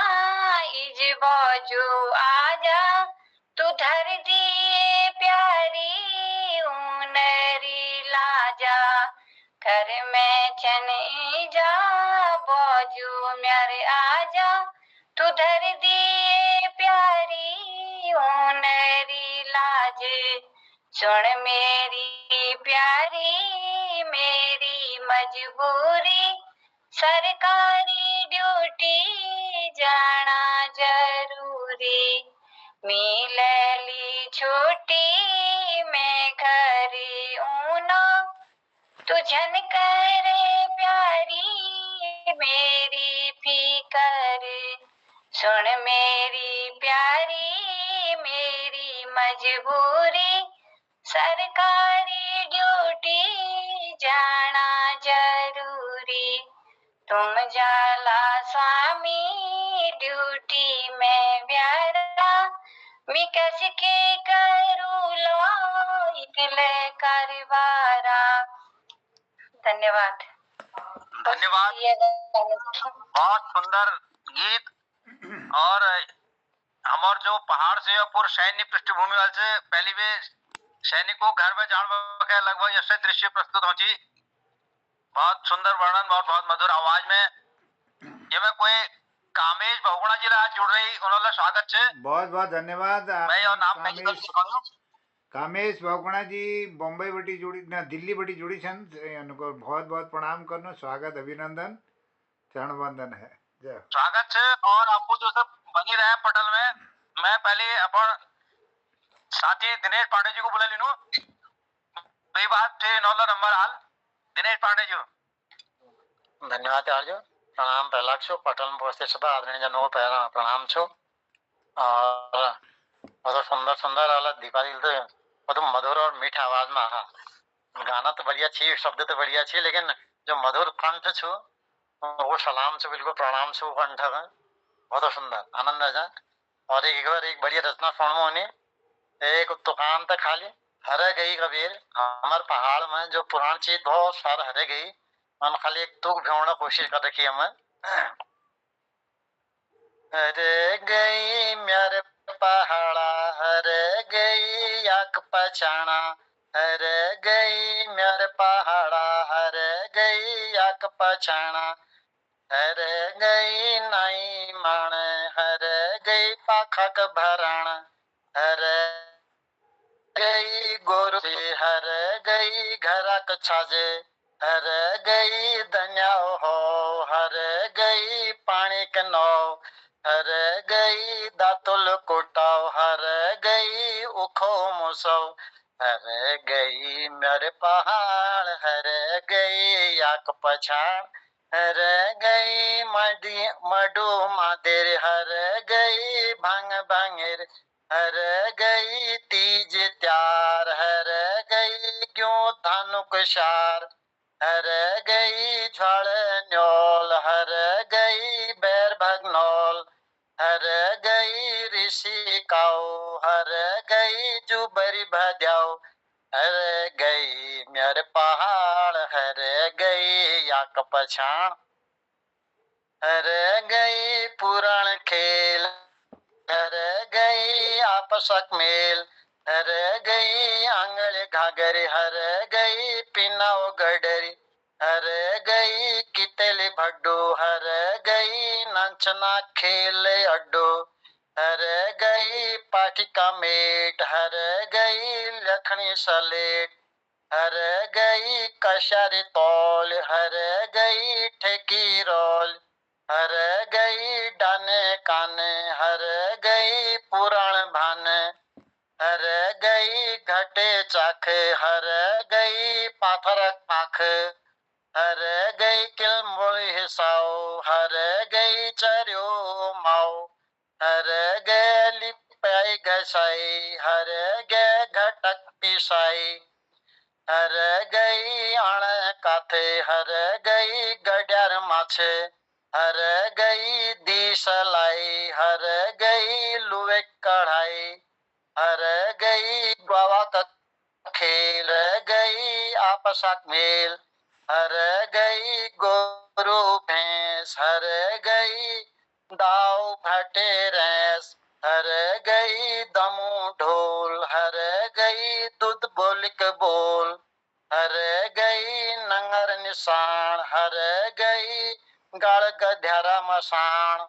इज बाजू आजा। तू धर दिए प्यारी ऊनरी लाजा, घर में चन जा बाजू म्यारे आजा। तू धर दिए प्यारी ऊनरी लाज, सुन मेरी प्यारी मेरी मजबूरी, सरकारी ड्यूटी जाना जरूरी। मिलली छुट्टी में घरी ऊना, तुझन करे प्यारी मेरी फिकर। सुन मेरी प्यारी मेरी मजबूरी, सरकारी ड्यूटी जाना जरूरी। तुम जाला स्वामी ड्यूटी में ब्यारा, मैं कैसे के करूं लो इकले करवारा। धन्यवाद। धन्यवाद। बहुत सुंदर गीत। और हमार जो पहाड़ से पूर्व सैन्य पृष्ठभूमि वाले से पहली भी सैनिकों घर में जान के लगभग ऐसे दृश्य प्रस्तुत होती। बहुत सुंदर वर्णन और बहुत मधुर आवाज में। ये मैं कोई कामेश बहुगुणा जी आज जुड़ रही, उन्होंने स्वागत से बहुत बहुत धन्यवाद। मैं और नाम नहीं कामेश बहुगुणा जी बॉम्बे बटी जुड़ी ना दिल्ली बटी जुड़ी छन, उनको बहुत बहुत प्रणाम करनो, स्वागत अभिनंदन चरण वंदन है। जय स्वागत है। और आपको जो सब बनी रहे पटल में, मैं पहले अपन साथी दिनेश पांडे जी को बुला लीनू। वही बात थे नौला नंबर हाल दिनेश पांडे जी। धन्यवाद आर्य। प्रणाम पहला छो पटल में पहुंचते सब आदरणीय जनों को पहला प्रणाम छो। और बहुत सुंदर सुंदर वाला दीपावली तो बहुत मधुर और मीठ आवाज में हा। गाना तो बढ़िया छी, शब्द तो बढ़िया छी, लेकिन जो मधुर कंठ छो वो सलाम छो, बिल्कुल प्रणाम छो कंठ में। बहुत सुंदर आनंद आ जा। और एक बार एक बढ़िया रचना सुन मोने, एक दुकान तक खाली हरे गई कबीर हमार पहाड़ में जो पुरान चीज बहुत सारा हरे गई, हम खाली एक तुक भेजने कोशिश कर रखी हमें। हरे गई मेरे पहाड़ा हरे गई याक पछाना, हरे गई मेरे पहाड़ा हरे गई याक पछाना। हरे गई नाई माने हरे गई पाखक भराना, हरे गई गोरु हर गई घरक छाजे, हर गई दन्याओ हो हर गई पानी के नौ, हर गई दातुल कोटाओ हर गई उखो मुसो, हर गई मेरे पहाड़ हर गई याक पछाण, हर गई मडी मडू मादेर हर गई भांग भांगेर, हर गई तीज त्यार हर गई क्यों धानुक शार, हर गई झड़ न्योल हर गई बैर भगनौल, हर गई ऋषि काओ हर गई जुबरी भद्याओ, हर गई मेरे पहाड़ हर गई याक पछाण, हर गई पुराण खेल हर गई आपसक मेल हर गई आंगल घाघर हर गई पिनाओ गडरी हर गई कितली भड्डू हर गई नंचना खेल अड्डो हर गई पाठिका मेट हर गई लखनी सलेट हर गई कशारी तौल हर गई ठेकी रोल हर गई डाने काने हर गई पुराण भान हर गई घटे चाख हर गई पाथरक पाख हर गई किलमुल हिसाओ हर गई चर्यो माओ हर गए लिपाई घसाई हर गए घटक पिसाई हर गई आण काथे हर गई गड्यार माछे हर गई दी सलाई हर गई लुए कढ़ाई हर गई गवा खेल गई आपसक मेल हर गई गोरु भैंस हर गई दाव फटे रैस हर गई दमू ढोल हर गई दूध बोलिक बोल हर गई नंगर निशान हर गई गड़ गध्यारा मसान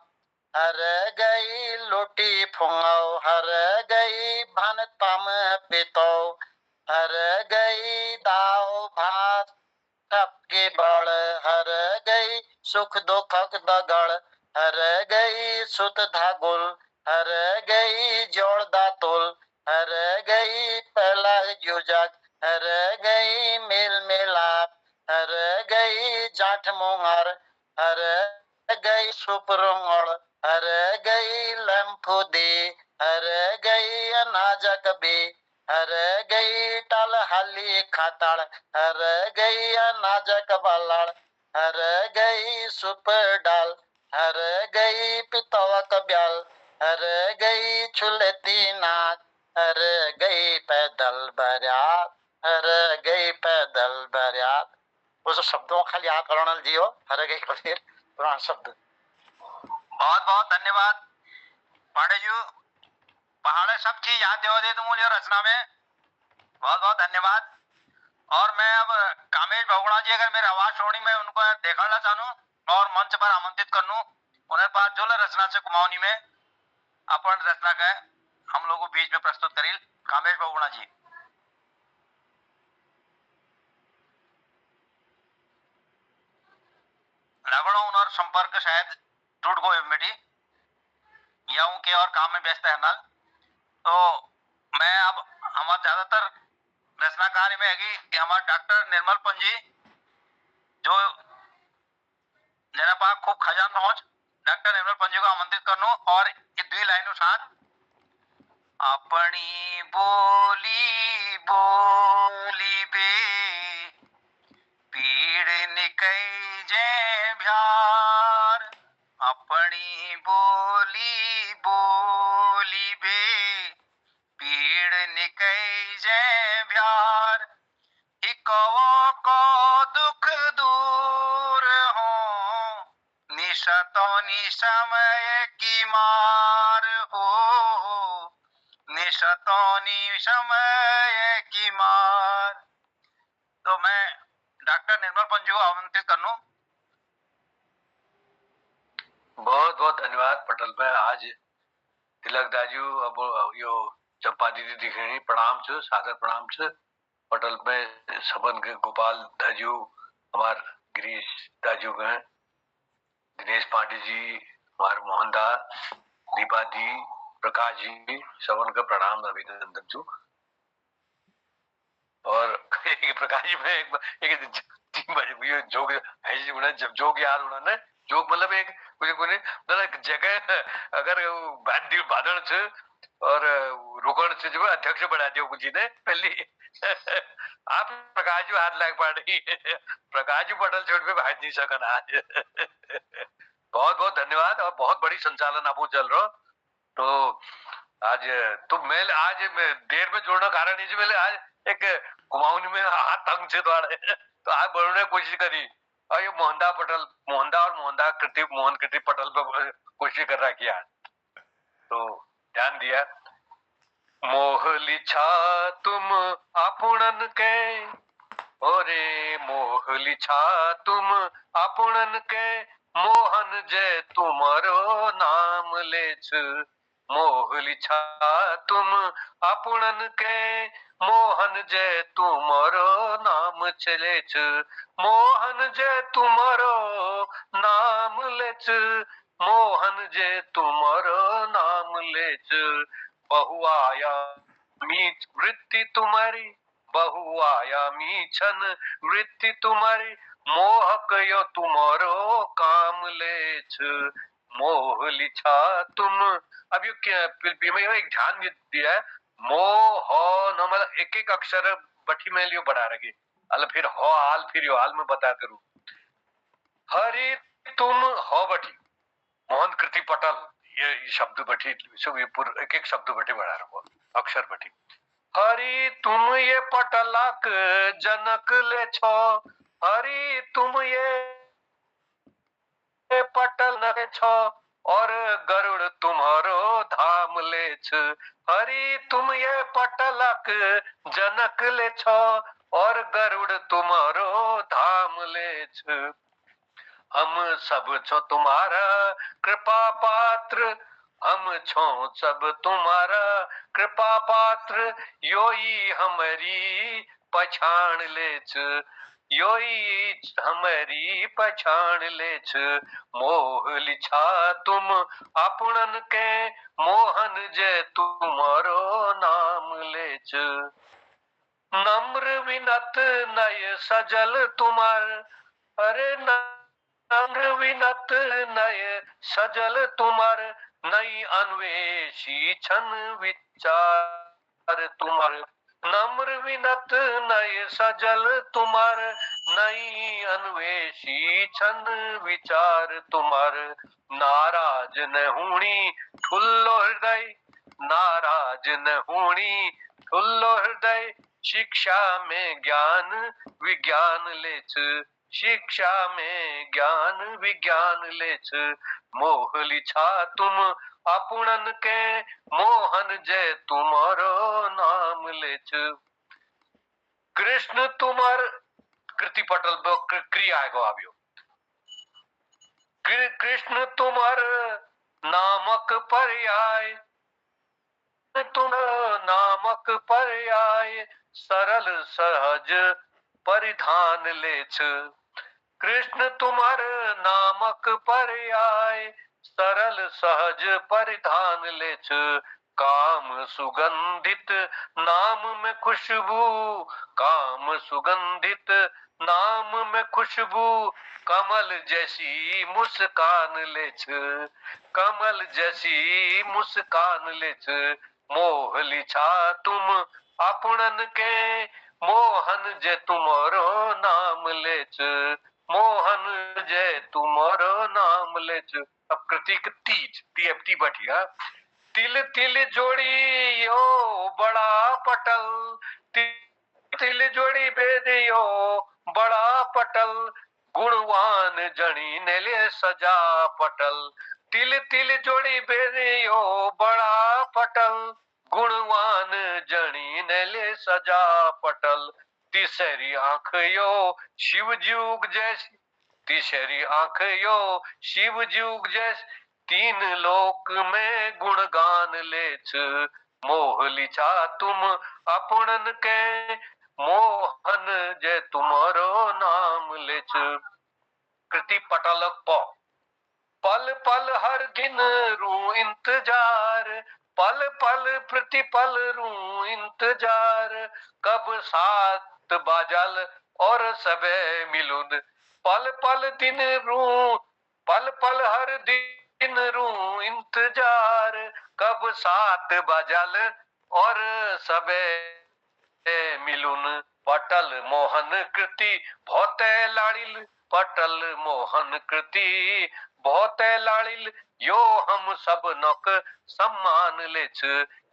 हर गई लोटी फुंगाओ हर गई भन तम पितो हर गई दाव भात टपके बड़ हर गई सुख दुखक दगड़ हर गई सुत धागुल हर गई जोड़दा तुल हर गई पहला युजक हर गई मेल मिलाप हर गई जाठ मुंगर हर गई सुपरुंगड़ हर गई लम्फुदी हर गई अनाजक भी हर गई टल हली खातड़ हर गई अनाजक बलड़ हर गई सुप डाल हर गई पितवक ब्याल हर गई छुलती नाच हर गई पैदल बरियात हर गई पैदल बरियात उस शब्दों का खाली याद करो जियो हर गई फिर पुराण शब्द बहुत बहुत धन्यवाद पांडे जी। पहाड़े सब चीज याद हो दे तुम मुझे रचना में, बहुत बहुत धन्यवाद। और मैं अब कामेश बहुगुणा जी अगर मेरी आवाज छोड़ी मैं उनको देखना चाहूँ और मंच पर आमंत्रित करूँ उन्हें पास जो रचना से कुमाऊनी में अपन रचना के हम लोगों बीच में प्रस्तुत करील। कामेश बहुगुणा जी लगड़ो उनर संपर्क शायद टूट गो बेटी या उनके और काम में व्यस्त है नाल, तो मैं अब हमारे ज्यादातर रचना कार्य में है कि हमारे डॉक्टर निर्मल पंजी जो जना पाक खूब खजान पहुंच डॉक्टर निर्मल पंजी को आमंत्रित करनो और ये दुई लाइनों साथ अपनी बोली बोली बे पीड़ निकई जे भ्यार अपनी बोली बोली बे पीड़ निकई जे भ्यार इकवो को दुख दूर हो निशतो निशमय की मार हो निशतो निशमय की मार। तो मैं डॉक्टर निर्मल पंजू को आमंत्रित कर लूं। बहुत बहुत धन्यवाद पटल में आज तिलक दाजू अब यो चंपा दीदी दिख रही प्रणाम छ सादर प्रणाम छ पटल में सबन के गोपाल दाजू हमार गिरीश दाजू के दिनेश पांडे जी हमार मोहनदास दीपा जी प्रकाश जी सबन का प्रणाम अभिनंदन छू। और प्रकाश जी में एक जोग है जब जोग याद उन्होंने जोग मतलब एक कुछ जगह अगर बादल छ और रुकण से जो अध्यक्ष बना दिया कुछ ने पहले आप प्रकाश जी हाथ लग पा रही प्रकाश जी पटल छोड़ पे भाज नहीं सकन आज बहुत बहुत धन्यवाद और बहुत बड़ी संचालन आपको चल रहा। तो आज तो मैं आज देर में जोड़ना कारण नहीं मैंने आज एक कुमाऊनी में हाथ तंग से तो आज बढ़ने कोशिश करी और ये मोहनदा और मोहनदा मोहन कृति पटल पे कोशिश कर रहा किया तो ध्यान दिया। मोहली छा तुम आपुणन के, ओरे मोहली छा तुम आपुणन के, मोहन जय तुम्हारो नाम लेछ। मोहली छा तुम आपुणन के, मोहन जय तुम्हारो नाम चलेछ। मोहन जय तुम्हारो नाम लेछ, मोहन जय तुम्हारो नाम लेछ। बहुआयामी वृत्ति तुम्हारी, बहुआयामी छन वृत्ति तुम्हारी, मोहक यो तुम्हारो काम लेछ। मोह लिछा तुम, अब ये एक ध्यान दिया है, मोह न मतलब एक एक अक्षर बठी में लियो बढ़ा रखे, अल फिर हो हाल फिर यो हाल में बता करूं। हरि तुम हो बठी, मोहन कृति पटल, ये शब्द बठी एक एक शब्द बठी बढ़ा रखो, अक्षर बठी। हरि तुम ये पटलाक जनक ले छो, हरि तुम ये पटल न छो, और गरुड़ तुम्हारो धाम लेछ। हरि तुम ये पटलक जनक ले छो, और गरुड़ तुम्हारो धाम लेछ। हम सब छो तुम्हारा कृपा पात्र, हम छो सब तुम्हारा कृपा पात्र, योई हमारी पछाण लेछ, योई हमारी पछाण लेछ। मोह लिछा तुम आपुणन के, मोहन जय तुम्हारो नाम लेछ। नम्र विनत नय सजल तुम्हार, अरे नम्र विनत नय सजल तुम्हार, नई अन्वेषी छन विचार तुम्हार। नम्र विनत नय सजल तुम्हार, नई अन्वेषी छन विचार तुम्हार। नाराज न हुणी ठुल्लो हृदय, नाराज न हुणी ठुल्लो हृदय, शिक्षा में ज्ञान विज्ञान लेछ, शिक्षा में ज्ञान विज्ञान लेछ। मोह लिछा तुम आपुणन के, मोहन जय तुम्हारो नाम लेछ। कृष्ण तुम्हार कृति पटल क्रिया आएगो आवियो। कृष्ण तुम्हार नामक पर्याय, तुम नामक पर्याय, सरल सहज परिधान लेछ। कृष्ण तुम्हार नामक पर्याय, सरल सहज परिधान लेछ। काम सुगंधित नाम में खुशबू, काम सुगंधित नाम में खुशबू, कमल जैसी मुस्कान लेछ, कमल जैसी मुस्कान लेछ। मोह लिछा तुम आपुणन के, मोहन जय तुम्हारो नाम लेछ, मोहन जय तुम्हारो नाम लेछ। अब कृतिक तीज टी बढ़िया। तिल तिल जोड़ी यो बड़ा पटल, तिल जोड़ी बेदियो बड़ा पटल, गुणवान जनी ने ले सजा पटल। तिल तिल जोड़ी बेदियो बड़ा पटल, गुणवान जनी ने ले सजा पटल। तीसरी आंख यो शिव जुग जैसी, तीसरी आंख यो शिव जुग जैसी, तीन लोक में गुणगान लेछ। मोह लिछा तुम आपुणन के, मोहन जय तुम्हारो नाम लेछ। कृति पटल पल पल हर दिन रू इंतजार, पल पल प्रतिपल रू इंतजार, कब सात बाजल और सबे मिलुन। पल पल दिन रू, पल पल हर दिन रू इंतजार, कब सात बाजल और सबे मिलुन। पटल मोहन कृति बहुते लाड़िल, पटल मोहन कृति बहुते लाड़िल, यो हम सब नौक सम्मान लेछ,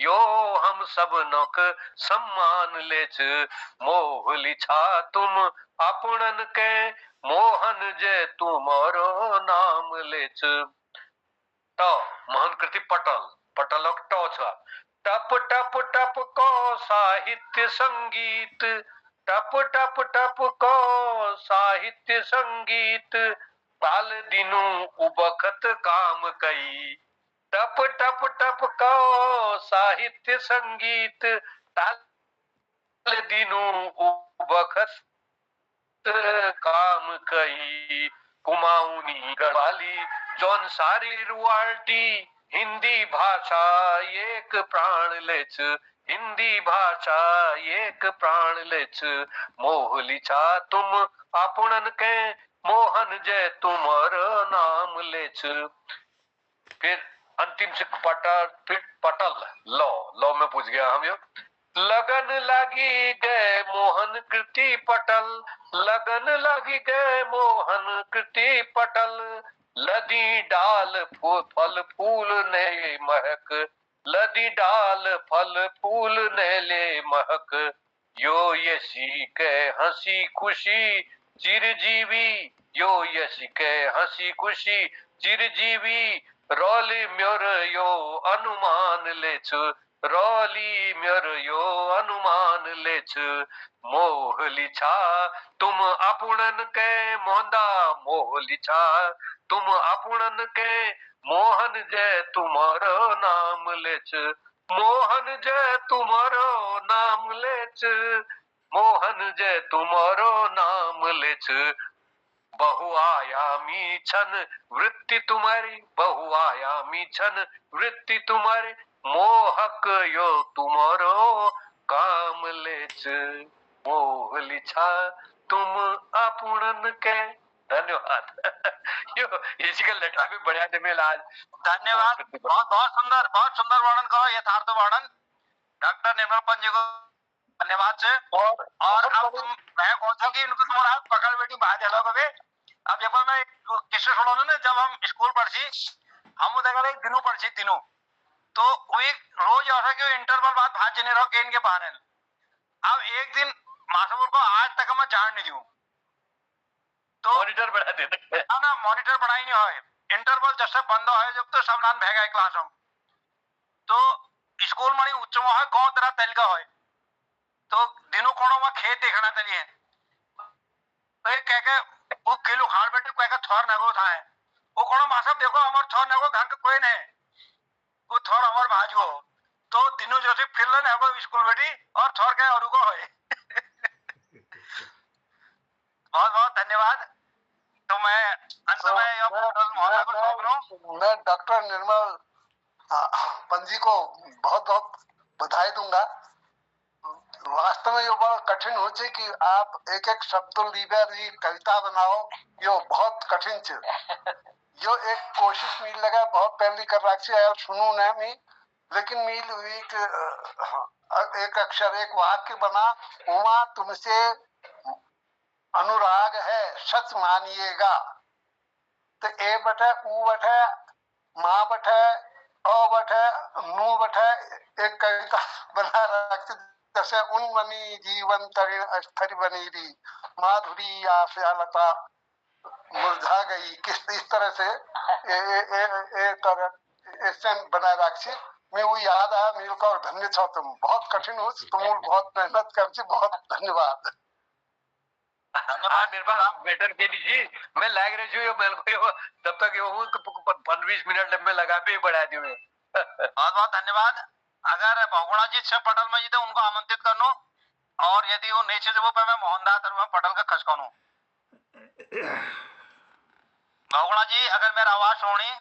यो हम सब नौक सम्मान लेछ। मोह लिछा तुम आपुणन के, मोहन जय तुम्हारो नाम लेछ। तो मोहन कृति पटल, पटल टो छ। टप टप टप को साहित्य संगीत, टप टप टप को साहित्य संगीत, ताल दिनु उबखत काम कई। टप टप टप को साहित्य संगीत, ताल दिनु उबखत काम कई। कुमाऊनी गढ़वाली जौन सारी रुआल्टी, हिंदी भाषा एक प्राण लेच, हिंदी भाषा एक प्राण लेच। मोहली छा तुम आपुणन के, मोहन जय तुमर नाम लेच। फिर अंतिम से पटल लौ में पूछ गया हम। लगन लगी गए मोहन कृति पटल, लगन लगी गए मोहन कृति पटल। लदी डाल फल फूल ने महक, लदी डाल फल फूल ने ले महक। यो यसी के हंसी खुशी चिरजीवी, यो यसी के हंसी खुशी चिरजीवी। रोली म्योर यो अनुमान लेच, रोली म्योर यो अनुमान लेच। मोहली छा तुम आपुणन के मोंदा, मोहली छा तुम आपुणन के, मोहन जय तुम्हारो नाम लेच, मोहन जय तुम्हारो नाम लेच, मोहन जय तुम्हारो नाम लेच। बहुआयामी छन वृत्ति तुम्हारी, बहुआयामी छन वृत्ति तुम्हारी। मोहक यो तुम्हारो काम लेच, मोहली छा तुम आपुणन के। धन्यवाद। यो का लेटर भी बढ़िया थे मेल आज। धन्यवाद, बहुत सुंदर वर्णन करो, यथार्थ वर्णन। डॉक्टर निर्मल पंत जी को धन्यवाद से। और अब मैं कहता हूँ कि इनको तुम्हारा पकड़ बेटी बाहर चलो कभी। अब जब मैं किस्से सुनो ना, जब हम स्कूल पढ़ी हम देखा दिनों पढ़ी तीनों, तो वही रोज ऐसा कि इंटरवल बाद भाज नहीं रहो के इनके बहाने। अब एक दिन मास्टर को आज तक मैं जान नहीं दूं, तो मॉनिटर बढ़ा देते ना मॉनिटर बढ़ाई नहीं हो। इंटरवल जैसे बंद हो जब तो सब नान भेगा क्लास में, तो स्कूल में उच्च में है गाँव तरह तेल का है, तो दिनों कोनो में खेत देखना तली है, तो कह के वो किलो खाड़ बेटे कह के थोर नगो था है, वो कोनो मासा देखो हमार थोर नगो घर के कोई नहीं, वो थोर हमार भाजो, तो दिनों जो से फिर लेने हो स्कूल बेटी और थोर के और को है। बहुत बहुत धन्यवाद। तो मैं अंत में मैं डॉक्टर निर्मल पंत जी को बहुत बहुत बधाई दूंगा। वास्तव में ये बड़ा कठिन हो चे कि आप एक एक शब्द लीबर जी कविता बनाओ, यो बहुत कठिन छे। यो एक कोशिश मिल लगा बहुत पहली कर रखी है, सुनू ना मी, लेकिन मिल एक अक्षर एक वाक्य बना, उमा तुमसे अनुराग है सच मानिएगा। तो ए बटे ऊ बटे माँ बटे ओ बटे नू बटे एक कविता बना रखी, जैसे उन मनी जीवन तरिण अस्थिर बनी री, माधुरी आश्यालता मुरझा गई, किस इस तरह से ऐसे बना रखी। मैं वो याद आया मेरे को, धन्य छो तुम, बहुत कठिन हो तुम, बहुत मेहनत कर, बहुत धन्यवाद। हाँ मेरे पास बेटर के लीजिए, मैं लाग रही हूँ मेरे को तब तक 15-20 मिनट में लगा भी बढ़ा दी मैं। बहुत बहुत धन्यवाद। अगर बहुगुणा जी से पटल में जीते उनको आमंत्रित करनो, और यदि वो नहीं छे वो पे मैं मोहनदास और पटल का खच करूं। बहुगुणा जी अगर मेरा आवाज सुनी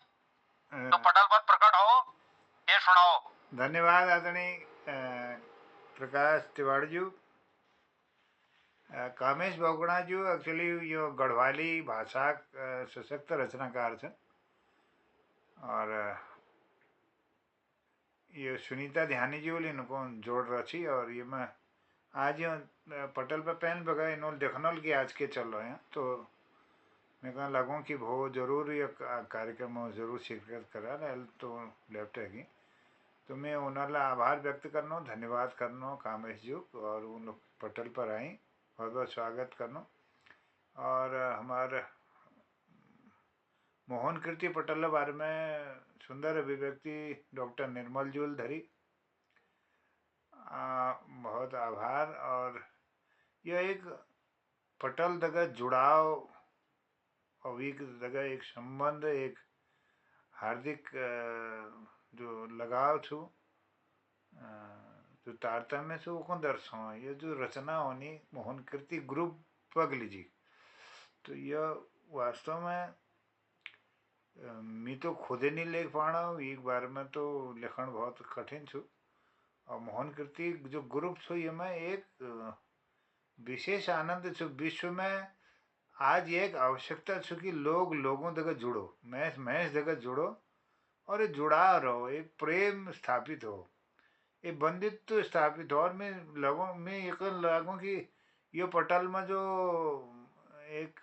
तो पटल पर प्रकट हो, ये सुनाओ। धन्यवाद आदरणीय प्रकाश तिवाड़ी जी। कामेश बहुगुणा जी एक्चुअली यो गढ़वाली भाषा सशक्त रचनाकार छे, और ये सुनीता ध्यानी जी बोली इनको जोड़ रची, और ये मैं आज पटल पे पेन बगा इन्होंने देखनल कि आज के चल रहे हैं, तो मैं कहना लगूँ कि वो जरूर ये कार्यक्रम में जरूर शिरकत करा रहे, तो लेफ्ट है तो मैं उन्होंने आभार व्यक्त करना, धन्यवाद करना कामेश जी, और उन लोग पटल पर आई बहुत बहुत स्वागत करना। और हमारे मोहन कीर्ति पटल बारे में सुंदर अभिव्यक्ति डॉक्टर निर्मल जूल धरी, बहुत आभार। और यह एक पटल दगा जुड़ाव और एक दगा एक संबंध, एक हार्दिक जो लगाव छू, जो तारतम्य से वो कौन दर्शाओ, ये जो रचना होनी मोहन कृति ग्रुप पग लीजिए, तो यह वास्तव में मैं तो खुद ही नहीं लिख पाना एक बार में, तो लिखण बहुत कठिन छू। और मोहन कृति जो ग्रुप छो ये में एक विशेष आनंद छो। विश्व में आज एक आवश्यकता छो कि लोग लोगों तक जुड़ो, मैं जगह जुड़ो और जुड़ा रहो, एक प्रेम स्थापित हो, एक बंदित्व स्थापित हो। और मैं ये लागू कि ये पटल में जो एक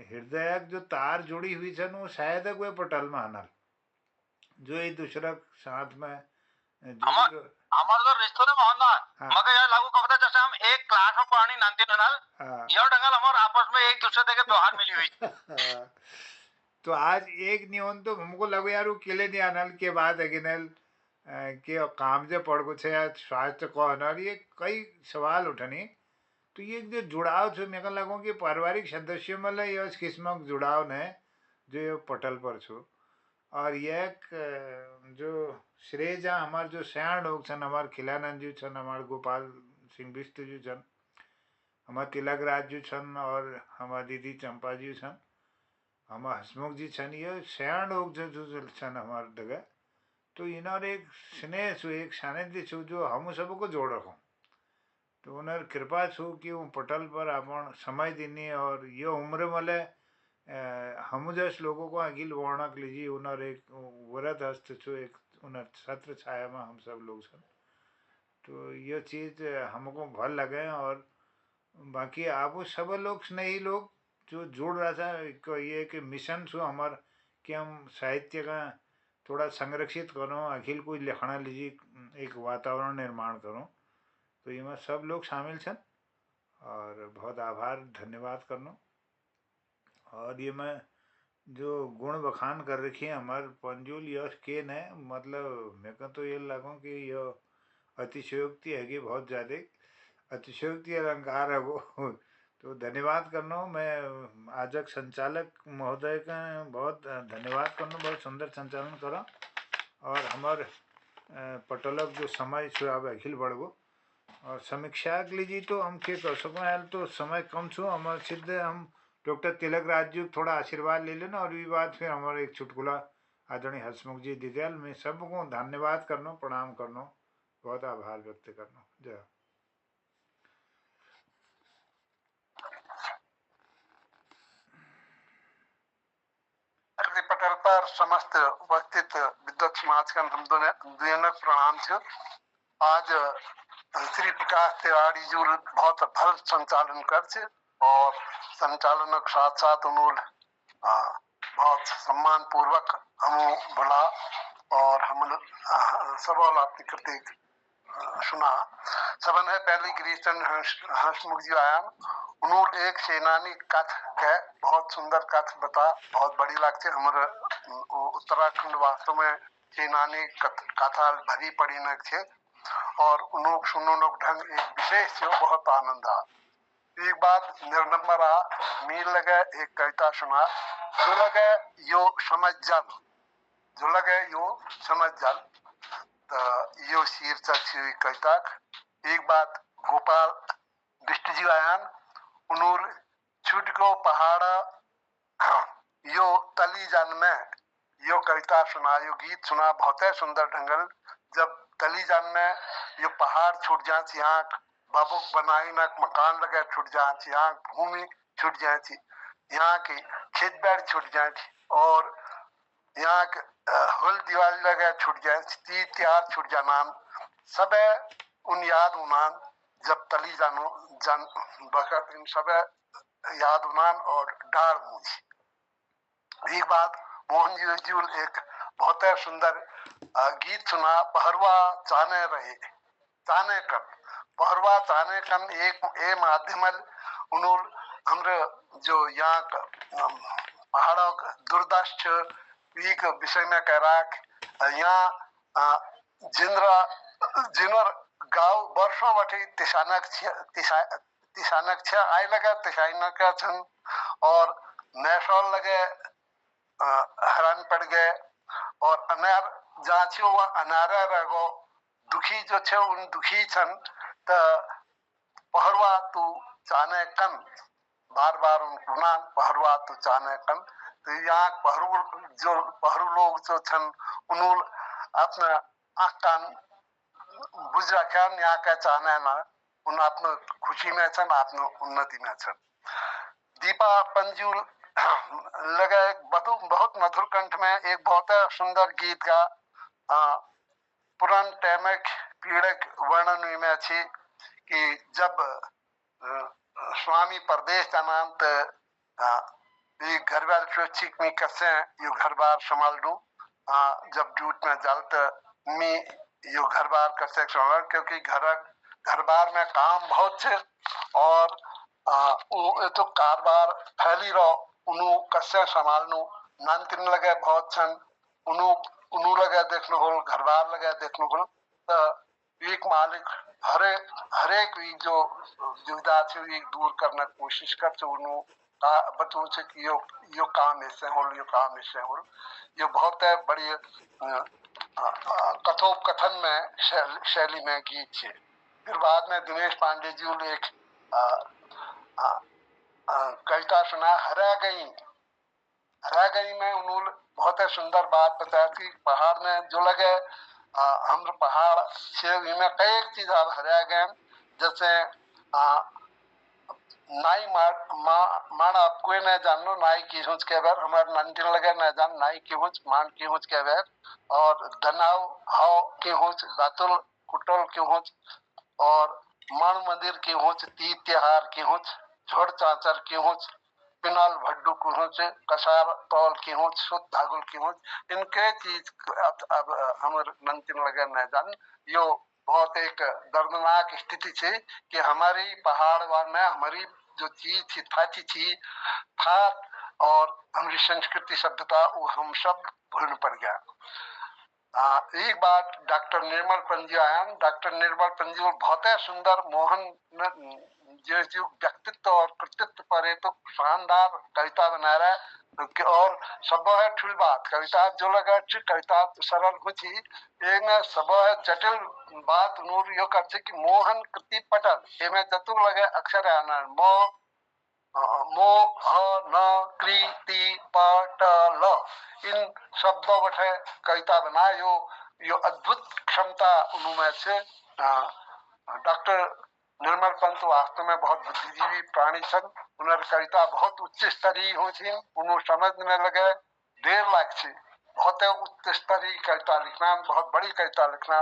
हृदय जो तार जुड़ी हुई छन वो शायद वे पटल में आनल जो एक दूसरा साथ में हमारे तो रिश्तों ने मोहन ना मगर यार लागू कब जैसे हम एक क्लास में पढ़नी नानती नल यार डंगल हमारे आपस में एक दूसरे के व्यवहार मिली हुई। तो आज एक नियम तो हमको लगो यार वो किले नहीं आनल के बाद अगिनल के काम जे पड़ गो छे या स्वास्थ्य को अनर ये कई सवाल उठनी। तो ये जो जुड़ाव छो मेरे लगो कि पारिवारिक सदस्यों में ये किस्म जुड़ाव ने जो ये पटल पर छो। और ये जो श्रेय जा हमारे जो सयाण लोग छन, हमारे खिलानंद जी छन, हमारे गोपाल सिंह बिष्ट जी छन, हमारे तिलक राज जी छन और हमारी दीदी चंपा जी छन, हमारे हसमुख जी छन, ये सयाण लोग जो छन हमारे जगह। तो इन्होंने एक स्नेह छो, एक सानिध्य छो जो हम सबको जोड़ रखो। तो उन्हें कृपा छो कि वो पटल पर अपन समय देनी और ये उम्र मले हम जैसे लोगों को अगिल वर्णक लीजिए उन्हें एक व्रत हस्त छो, एक उन्हें छत्र छाया में हम सब लोग छन। तो ये चीज़ हमको भल लगे। और बाकी आप सब लोग स्नेही लोग जो जुड़ रहा था ये कि मिशन छो हमार कि हम साहित्य का थोड़ा संरक्षित करो, अखिल कोई लिखना लीजिए एक वातावरण निर्माण करो। तो ये में सब लोग शामिल छन और बहुत आभार धन्यवाद करनो। और ये मैं जो गुण बखान कर रखी है हमारे पंजुल यश के ने, मतलब मेरे को तो ये लगो कि यह अतिशयोक्ति है कि बहुत ज़्यादा अतिशयोक्ति अलंकार है वो। तो धन्यवाद करनो। मैं आजक संचालक महोदय का बहुत धन्यवाद करनो, बहुत सुंदर संचालन करो। और हमारे पटलक जो समय छो अब अखिल बढ़गो और समीक्षा के लीजिए तो हम के कर सको यार, तो समय कम छो हमारे सिद्ध हम डॉक्टर तिलक राज जी थोड़ा आशीर्वाद ले लेना। और भी बात फिर हमारे एक चुटकुला आदरणीय हसमुख जी दिदयाल में सबको धन्यवाद करनो, प्रणाम करनो, बहुत आभार व्यक्त करनो। जय। पटल पर समस्त उपस्थित विद्वत समाज का हम दोनों प्रणाम छो। आज श्री प्रकाश तिवारी जी बहुत भल संचालन कर और संचालन के साथ साथ उन्होंने बहुत सम्मान पूर्वक हम बुला और हम सवाल आपकी कृति सुना। सबन है पहली गिरीशन हंसमुख जी आया, उन्होंने एक सेनानी कथ के बहुत सुंदर कथ बता, बहुत बड़ी लगती है। हमारे उत्तराखंड वास्तव में सेनानी कथा भरी पड़ी न थे और उन्होंने सुनो ढंग एक विशेष से बहुत आनंद आ। एक बात निर्नंबर आ मील लगे एक कविता सुना जो लगे यो समझ जल, जो लगे यो समझ जल, तो यो शीर्षक कविता। एक बात गोपाल बिष्ट जी आयान, उन्होंने छुट को पहाड़ा यो तली जन में यो कविता सुना, यो गीत सुना बहुत है सुंदर ढंगल। जब तली जन में यो पहाड़ छूट जाए, यहाँ बाबुक बनाई न मकान लगे छूट जाए, यहाँ भूमि छूट जाए थी, यहाँ की खेत बैठ छूट जाए थी और यहाँ के होल दिवाली लगे छूट जाए, तीज त्योहार छूट जाना, सब उन याद उनान जब तली जानो जन बखत इन सब याद उनान और डार मुझी। एक बात मोहन जी एक बहुत सुंदर गीत सुना, पहरवा चाने रहे चाने कन, पहरवा चाने कन एक ए माध्यमल उन्होंने हमरे जो यहाँ पहाड़ों दुर्दश वीक विषय में कह रहा यहाँ जिंद्रा जिनर गाउँ वर्षौँबाट तिसानक छ आइलगा तिसाइनका छन् और नेशनल लगे हैरान पड़ गए और अनार जहाँ थियो वहाँ अनारा रहेको दुखी जो छ उन दुखी छन् त पहरवा तू जाने कन बार बार उनको नाम पहरवा तू जाने कन तो यहाँ पहरू लोग जो छन् उन्होंने अपना आँख कान बुझा कान यहाँ का चाहना ना उन आफ्नो खुशी में छन् आफ्नो उन्नति में छन् दीपा पंजुल लगा एक बहुत मधुर कंठ में एक बहुत सुंदर गीत का पुरान टैमक पीड़क वर्णन में थी कि जब स्वामी परदेश जानांत ये घर बार चीक में कैसे यो घर बार संभाल दूं जब जूट में जलत मैं यो घर बार कैसे संभाल क्योंकि घर बार में काम बहुत है और तो कारबार फैली रहो उन्हों कैसे संभालनू नानतिन लगे बहुत छन उन्हों लगे देखने होल घर बार लगे देखने होल तो एक मालिक हरेक जो दुविधा थी एक दूर करने की कोशिश करते उन्हों बच्चों से कि यो काम ऐसे होल यो काम ऐसे होल ये बहुत है बड़ी कथोपकथन में शैली में गीत है। फिर बाद में दिनेश पांडे जी ने एक कविता सुना हरा गई में उन्होंने बहुत सुंदर बात बताया कि पहाड़ में जो लगे हम पहाड़ से में कई चीज आप हरा गए जैसे नाई मान आप कोई न जानो नाई की हुच के बार हमारे नंदिन लगे न जान नाई की हुच मान की हुच के बार और दनाव हाव की हुच दातुल कुटल की हुच और मान मंदिर की हुच ती त्योहार की हुच झोड़ चाचर की हुच पिनाल भड्डू की हुच कसार तौल की हुच सुत धागुल की हुच इनके चीज अब हमारे नंदिन लगे न जान यो बहुत एक दर्दनाक स्थिति थी कि हमारी पहाड़ में हमारी जो चीज थी था और हमारी संस्कृति सभ्यता वो हम सब भूल पड़ गया। एक बात डॉक्टर निर्मल पंजी आया डॉक्टर निर्मल पंजी बहुत सुंदर मोहन जो व्यक्तित्व और कृतित्व पर तो शानदार कविता बना रहा है और सब है ठुल बात कविता जो लगा कविता सरल कुछ ही एक में सब है जटिल बात नूर यो करते कि मोहन कृति पटल में चतुर लगे अक्षर आना मो न कृति पटल इन शब्दों बैठे कविता बना यो अद्भुत क्षमता उनमें से डॉक्टर निर्मल पंत वास्तव में बहुत बुद्धिजीवी प्राणी छन उनकी कविता बहुत उच्च स्तरीय हो थी उन्हों समझने लगे देर लाग थी बहुत उच्च स्तरीय कविता लिखना बहुत बड़ी कविता लिखना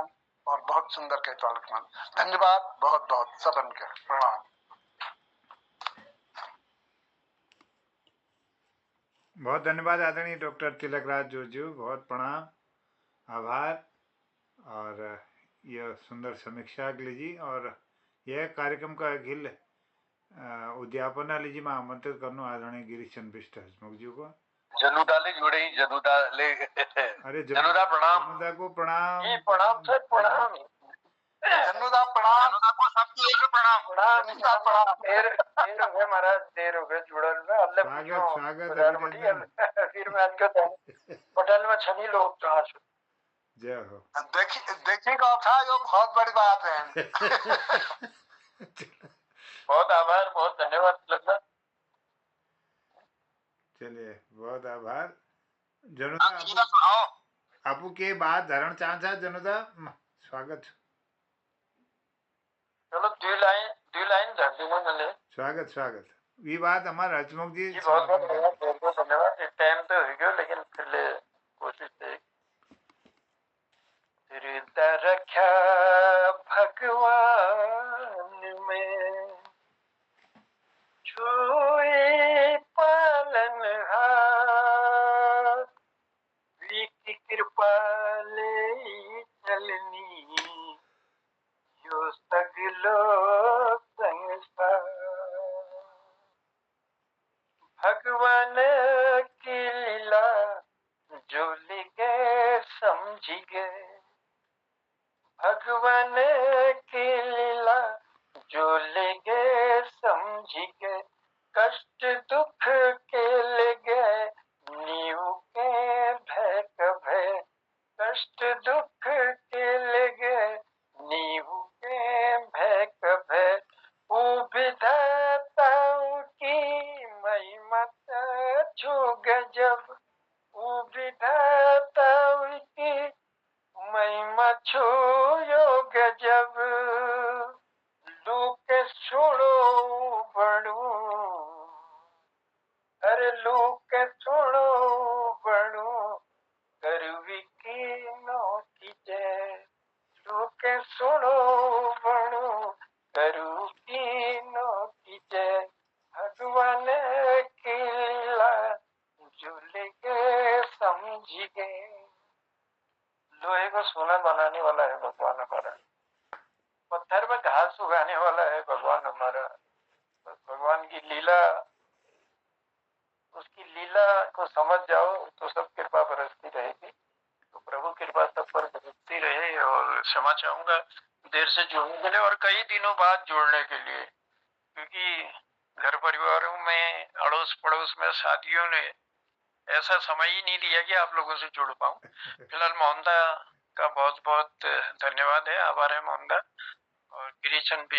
और बहुत सुंदर कविता लिखना। धन्यवाद बहुत बहुत सबन के प्रणाम। बहुत धन्यवाद आदरणीय डॉक्टर तिलकराज जोजू बहुत प्रणाम आभार और यह सुंदर समीक्षा के लिए और यह कार्यक्रम का अखिल उद्यापन लीजिए मैं आमंत्रित करना आदरणीय गिरीश चंद्र बिष्ट हसमुख जी को जनुदाले जुड़े ही जनुदाले अरे जनुदा प्रणाम जनुदा को प्रणाम प्रणाम सर प्रणाम जनुदा प्रणाम को सबकी ओर से प्रणाम देर हो गए महाराज देर हो गए जुड़ल में अल्लाह स्वागत अभिनंदन फिर मैं इनके पटल में छनी लोग कहाँ से जय हो देखिए का था यो बहुत बड़ी बात है। बहुत आभार बहुत धन्यवाद लगता चलिए बहुत आभार जनुदा आपू के बाद धरण चांसा जनुदा स्वागत चलो दो लाइन धर दूंगा मैंने स्वागत ये बात हमारे हसमुख जी बहुत धन्यवाद टाइम तो हो गया लेकिन फिर कोशिश है रखा भगवान में छुए पालन की कृपा ले चलनी यो सगलो संसार भगवान की लीला जो लिखे समझी गए भगवान की लीला जो ले गए समझ गए, कष्ट दुख के ले गए नीव के भय कभय, कष्ट दुख के ले गए नीव के भय कभय, वो विधाताओं की महिमा छू गजब, वो विधाताओं की महिमा छू यो गजब, लोक छोड़ो बड़ू, अरे लोक छोड़ो बड़ू, करवी की नो की जय, लोक छोड़ो बड़ू, करवी की नो की जय, भगवान की लीला जो लेके समझ गए। लोहे को सोना बनाने वाला है भगवान हमारा, पत्थर में घास उगाने वाला है भगवान हमारा। भगवान की लीला, उसकी लीला को समझ जाओ तो सब कृपा बरसती रहेगी। तो प्रभु कृपा सब पर बरसती रहे। और क्षमा चाहूंगा देर से जुड़ने के लिए और कई दिनों बाद जुड़ने के लिए, क्योंकि घर परिवारों में अड़ोस पड़ोस में शादियों ने ऐसा समय ही नहीं दिया कि आप लोगों से जुड़ पाऊं। फिलहाल मोहनदा का बहुत बहुत धन्यवाद है, आभार है मोहनदा। और गिरीचंद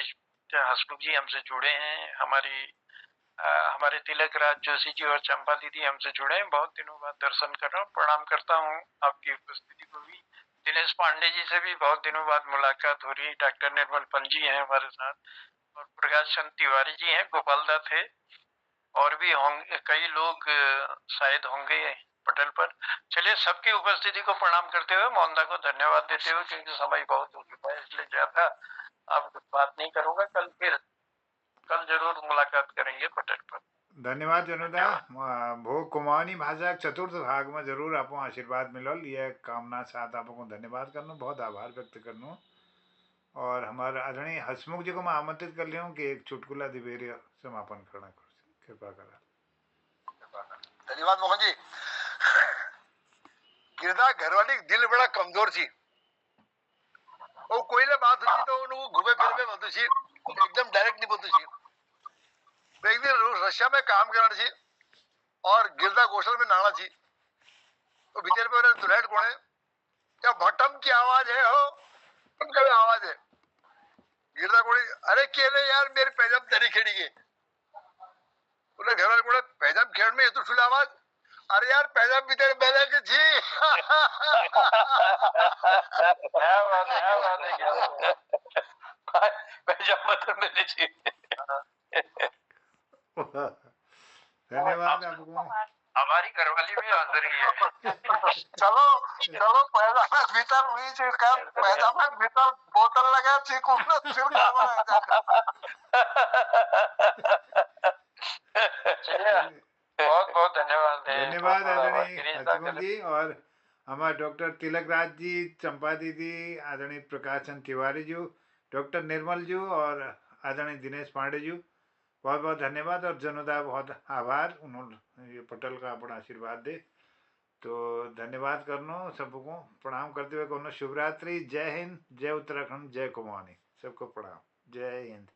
हसमुख जी हमसे जुड़े हैं, हमारे तिलक राज जोशी जी और चंपा दीदी हमसे जुड़े हैं। बहुत दिनों बाद दर्शन कर रहा हूँ, प्रणाम करता हूँ आपकी उपस्थिति को भी। दिनेश पांडे जी से भी बहुत दिनों बाद मुलाकात हो रही है। डॉक्टर निर्मल पंजी हैं हमारे साथ, और प्रकाश चंद तिवारी जी हैं, गोपालदा थे, और भी होंगे कई लोग शायद होंगे पटल पर। चलिए, सबकी उपस्थिति को प्रणाम करते हुए मोहनदा को धन्यवाद देते हुए, क्योंकि समय बहुत हो चुका है इसलिए ज्यादा अब बात नहीं करूंगा। कल जरूर मुलाकात करेंगे पटल पर। धन्यवाद जनुदा। भोग कुमाऊनी भाषा के चतुर्थ भाग में जरूर आपको आशीर्वाद मिलल, ये कामना साथ आपको धन्यवाद करनो, बहुत आभार व्यक्त करनो। और हमारे आदरणीय हसमुख जी को मैं आमंत्रित कर लिया हूँ कि एक चुटकुला दिवेरिया समापन करना, कृपा करा। धन्यवाद मोहन जी। गिरदा घरवाली दिल बड़ा कमजोर थी, वो कोई ले बात हुई तो उन्हें घूमे फिर में बोलती थी, एकदम डायरेक्ट नहीं बोलती थी। एक दिन रशिया में काम करना थी और गिरदा गोसल में नहाना थी, तो भीतर पे दुल्हन कौन है, क्या भटम की आवाज है हो, उनका भी आवाज है। गिरदा कोड़ी, अरे केले यार मेरी पैजाम तरी खेड़ी है। उन्हें घर वाले कोड़े पैजाम खेड़ में ये तो सुन आवाज, अरे यार पैजाम भीतर बैठे के जी। क्या बात है पैजामा तो मैंने जी। धन्यवाद आपको। हमारी घरवाली भी हाजिर ही है। चलो चलो, पैजामा भीतर हुई चिड़का, पैजामा भीतर बोतल लगा चीकू बहुत बहुत धन्यवाद धन्यवाद आदरणीय हसमुख जी। और हमारे डॉक्टर तिलक राज जी, चंपा दीदी, आदरणीय प्रकाश चंद तिवारी जी, डॉक्टर निर्मल जी और आदरणीय दिनेश पांडे जी, बहुत बहुत धन्यवाद। और जनुदा बहुत आभार, उन्होंने ये पटल का अपना आशीर्वाद दे। तो धन्यवाद करनो, सबको प्रणाम करते हुए कहनो शुभ रात्रि, जय हिंद, जय उत्तराखंड, जय कुमाऊनी, सबको प्रणाम, जय हिंद।